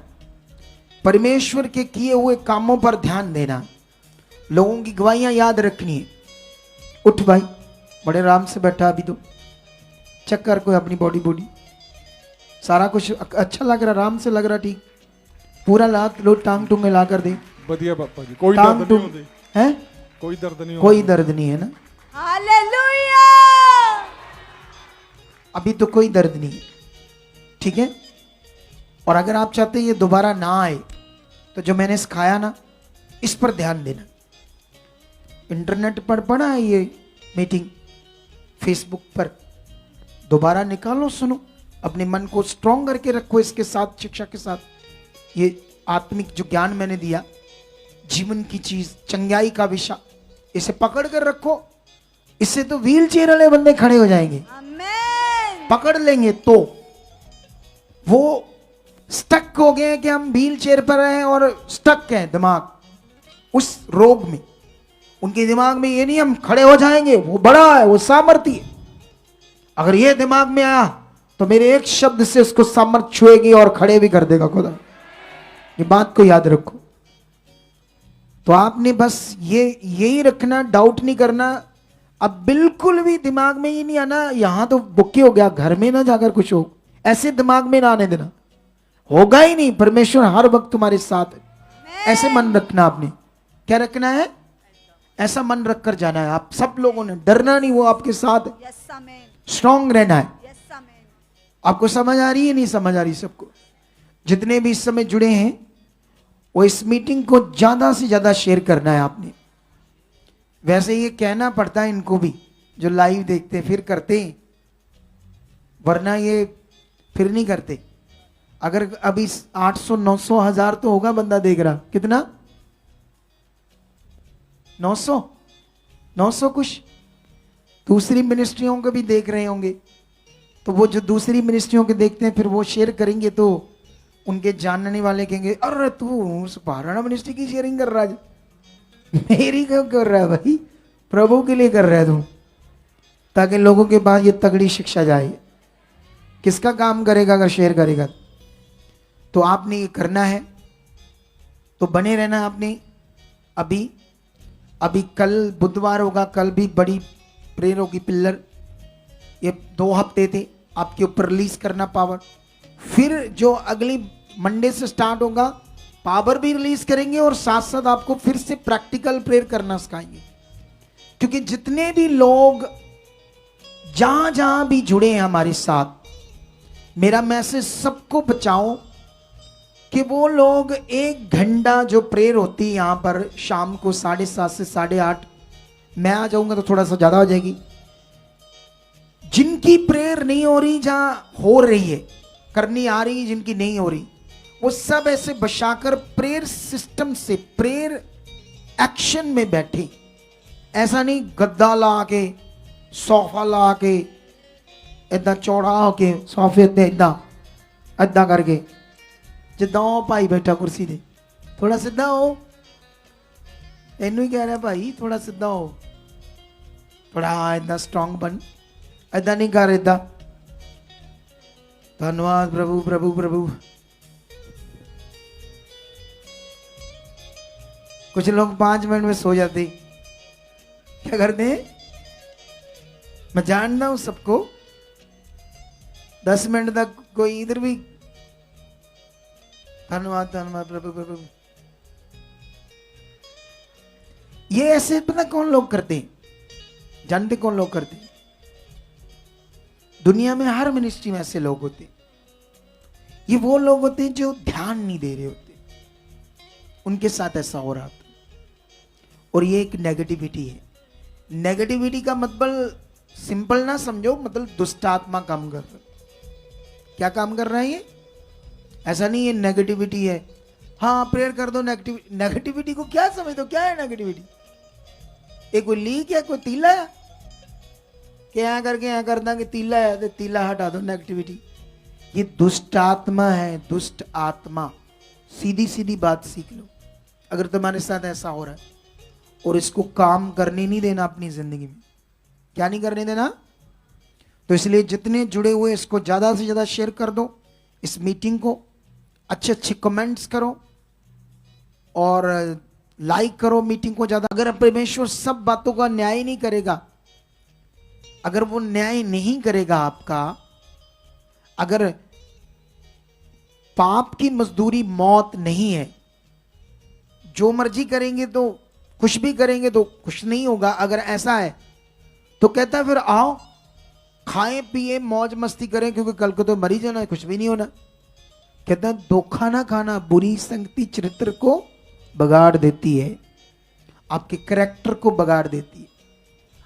परमेश्वर के किए हुए कामों पर ध्यान देना, लोगों की गवाहियां याद रखनी है। उठ भाई, बड़े आराम से बैठा, अभी तो चेक कर कोई अपनी बॉडी सारा कुछ अच्छा लग रहा, आराम से लग रहा, ठीक, पूरा लात लो, टांग टूंगे ला कर दे, बढ़िया पापा जी, कोई दर्द नहीं होती है, कोई दर्द नहीं, कोई दर्द नहीं है ना, हालेलुया। अभी तो कोई दर्द नहीं है, ठीक है। और अगर आप चाहते हैं ये दोबारा ना आए, तो जो मैंने सिखाया ना, इस पर ध्यान देना। इंटरनेट पर पड़ा है ये मीटिंग, फेसबुक पर दोबारा निकालो, सुनो, अपने मन को स्ट्रॉन्ग करके रखो इसके साथ, शिक्षा के साथ। ये आत्मिक जो ज्ञान मैंने दिया, जीवन की चीज, चंगाई का विषय, इसे पकड़ कर रखो, इससे तो व्हील चेयर वाले बंदे खड़े हो जाएंगे, आमेन। पकड़ लेंगे तो। वो स्टक हो गए कि हम व्हील चेयर पर हैं और स्टक है दिमाग उस रोग में, उनके दिमाग में ये नहीं हम खड़े हो जाएंगे, वो बड़ा है, वो सामर्थ्य है। अगर ये दिमाग में आया तो मेरे एक शब्द से उसको सामर्थ्य छुएगी और खड़े भी कर देगा खुदा। ये बात को याद रखो। तो आपने बस यही रखना, डाउट नहीं करना, अब बिल्कुल भी दिमाग में ये नहीं आना यहां तो बुक्के हो गया, घर में ना जाकर कुछ हो, ऐसे दिमाग में ना आने देना, होगा ही नहीं। परमेश्वर हर वक्त तुम्हारे साथ है, ऐसे मन रखना। आपने क्या रखना है? ऐसा मन रखकर जाना है। आप सब लोगों ने डरना नहीं, वो आपके साथ यस आमेन, स्ट्रांग रहना है। Yes amen. आपको समझ आ रही है? नहीं समझ आ रही? सबको जितने भी इस समय जुड़े हैं वो इस मीटिंग को ज्यादा से ज्यादा शेयर करना है आपने। वैसे ये कहना पड़ता है इनको भी, जो लाइव देखते हैं फिर करते हैं, वरना ये फिर नहीं करते। अगर अभी 800 900 1000 तो होगा बंदा देख रहा, कितना? 900 कुछ दूसरी मिनिस्ट्रियों को भी देख रहे होंगे, तो वो जो दूसरी मिनिस्ट्रियों के देखते हैं फिर वो शेयर करेंगे, तो उनके जानने वाले कहेंगे अरे तू सहारणा मिनिस्ट्री की शेयरिंग कर रहा है, मेरी क्यों कर रहा है भाई? प्रभु के लिए कर रहा है तू, ताकि लोगों के पास ये तगड़ी शिक्षा जाए। किसका काम करेगा अगर शेयर करेगा? तो आपने ये करना है, तो बने रहना आपने। अभी कल बुधवार होगा, कल भी बड़ी प्रेयर होगी पिल्लर। ये 2 हफ्ते थे आपके ऊपर रिलीज करना पावर। फिर जो अगली मंडे से स्टार्ट होगा पावर भी रिलीज करेंगे, और साथ साथ आपको फिर से प्रैक्टिकल प्रेयर करना सिखाएंगे। क्योंकि जितने भी लोग जहां जहां भी जुड़े हैं हमारे साथ, मेरा मैसेज सबको बचाओ कि वो लोग 1 घंटा जो प्रेयर होती है यहां पर शाम को 7:30 से 8:30, मैं आ जाऊंगा तो थोड़ा सा ज्यादा हो जाएगी। जिनकी प्रेयर नहीं हो रही, जहां हो रही है करनी आ रही है, जिनकी नहीं हो रही, वो सब ऐसे बचाकर प्रेयर सिस्टम से प्रेयर एक्शन में बैठे। ऐसा नहीं गद्दा ला के सोफा ला के इदा चौड़ा होके सोफे ते इदा इदा करके जिदा भाई बैठा कुर्सी ते, थोड़ा सीधा हो। तेनू ही कह रहा भाई थोड़ा सीधा हो, थोड़ा इदा स्ट्रांग बन, इदा नहीं कर इदा। धन्यवाद प्रभु प्रभु प्रभु। कुछ लोग 5 मिनट में सो जाते, क्या करते हैं? मैं जानता हूं सबको, 10 मिनट तक कोई इधर भी धन्यवाद धन्यवाद प्रभु प्रभु। ये ऐसे पता कौन लोग करते हैं? जानते कौन लोग करते हैं? दुनिया में हर मिनिस्ट्री में ऐसे लोग होते हैं। ये वो लोग होते हैं जो ध्यान नहीं दे रहे होते, उनके साथ ऐसा हो रहा था। और ये एक नेगेटिविटी है। नेगेटिविटी का मतलब सिंपल ना समझो, मतलब दुष्ट आत्मा काम कर रहा है। क्या काम कर रहा है ये? ऐसा नहीं है नेगेटिविटी है, हाँ प्रेयर कर दो। नेगेटिविटी को क्या समझ दो? क्या है नेगेटिविटी? एक कोई लीक है, कोई तीला है, क्या करके यहाँ करना कि तीला है तो तीला हटा दो, नेगेटिविटी। ये दुष्ट आत्मा है, दुष्ट आत्मा। सीधी सीधी बात सीख लो। अगर तुम्हारे साथ ऐसा हो रहा है और इसको काम करने नहीं देना अपनी जिंदगी में, क्या नहीं करने देना, तो इसलिए जितने जुड़े हुए इसको ज्यादा से ज्यादा शेयर कर दो, इस मीटिंग को अच्छे अच्छे कमेंट्स करो और लाइक करो मीटिंग को ज्यादा। अगर परमेश्वर सब बातों का न्याय नहीं करेगा, अगर वो न्याय नहीं करेगा आपका, अगर पाप की मजदूरी मौत नहीं है, जो मर्जी करेंगे तो कुछ भी करेंगे तो कुछ नहीं होगा। अगर ऐसा है तो कहता है फिर आओ खाएं पिए मौज मस्ती करें, क्योंकि कल को तो मरी जाना है, कुछ भी नहीं होना। कहता है धोखा ना खाना, बुरी संगति चरित्र को बगाड़ देती है, आपके कैरेक्टर को बगाड़ देती है,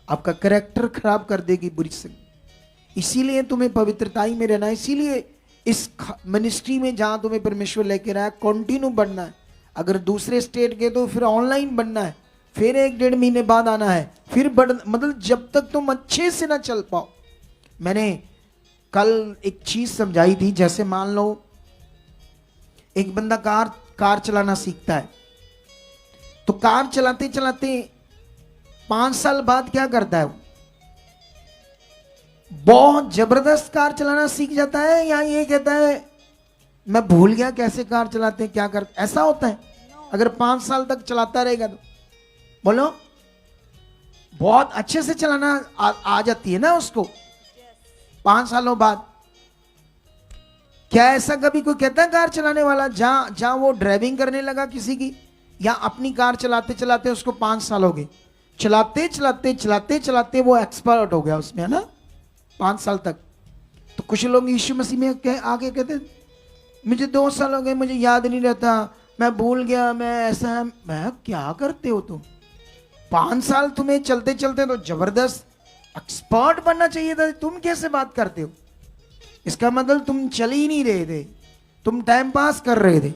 आपका कैरेक्टर खराब कर देगी बुरी संगति। इसीलिए तुम्हें पवित्रताई में रहना है। इसीलिए इस मिनिस्ट्री में जहां तुम्हें परमेश्वर लेके रहा है कंटिन्यू बढ़ना है। अगर दूसरे स्टेट के तो फिर ऑनलाइन बनना है, फिर 1-1.5 महीने बाद आना है, फिर मतलब जब तक तुम अच्छे से ना चल पाओ। मैंने कल एक चीज समझाई थी, जैसे मान लो एक बंदा कार चलाना सीखता है, तो कार चलाते चलाते 5 साल बाद क्या करता है? बहुत जबरदस्त कार चलाना सीख जाता है, या ये कहता है मैं भूल गया कैसे कार चलाते हैं, क्या करते? ऐसा होता है अगर 5 साल तक चलाता रहेगा तो। बोलो बहुत अच्छे से चलाना आ जाती है ना उसको 5 सालों बाद। क्या ऐसा कभी कोई कहता है कार चलाने वाला जहां वो ड्राइविंग करने लगा किसी की, या अपनी कार चलाते चलाते उसको 5 साल हो गए, चलाते चलाते चलाते चलाते वो एक्सपर्ट हो गया उसमें, है ना, 5 साल तक। तो कुछ लोग यीशु मसीह में आके कहते मुझे 2 साल हो गए, मुझे याद नहीं रहता, मैं भूल गया, मैं ऐसा। मैं क्या करते हो तुम? 5 साल तुम्हें चलते चलते तो जबरदस्त एक्सपर्ट बनना चाहिए था, तुम कैसे बात करते हो? इसका मतलब तुम चल ही नहीं रहे थे, तुम टाइम पास कर रहे थे,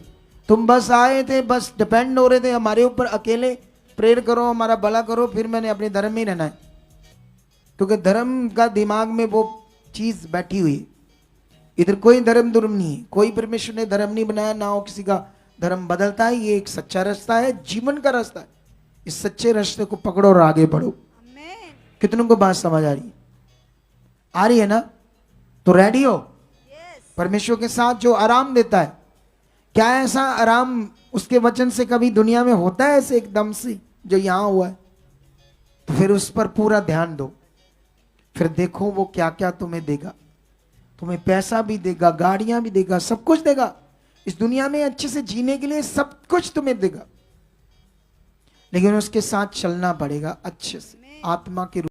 तुम बस आए थे, बस डिपेंड हो रहे थे हमारे ऊपर अकेले, प्रेयर करो हमारा भला करो, फिर मैंने अपने धर्म में रहना है। क्योंकि धर्म का दिमाग में वो चीज बैठी हुई है। इधर कोई धर्म नहीं है, कोई परमेश्वर ने धर्म नहीं बनाया, ना हो किसी का धर्म बदलता है। ये एक सच्चा रास्ता है, जीवन का रास्ता है। इस सच्चे रास्ते को पकड़ो और आगे बढ़ो। आमेन। कितनों को बात समझ आ रही है ना? तो रेडी हो यस। परमेश्वर के साथ जो आराम देता है। क्या ऐसा आराम उसके वचन से कभी दुनिया में होता है ऐसे एकदम से जो यहां हुआ है? तो फिर उस पर पूरा ध्यान दो, फिर देखो वो क्या क्या तुम्हें देगा। तुम्हें पैसा भी देगा, गाड़ियां भी देगा, सब कुछ देगा। इस दुनिया में अच्छे से जीने के लिए सब कुछ तुम्हें देगा, लेकिन उसके साथ चलना पड़ेगा अच्छे से, आत्मा के रूप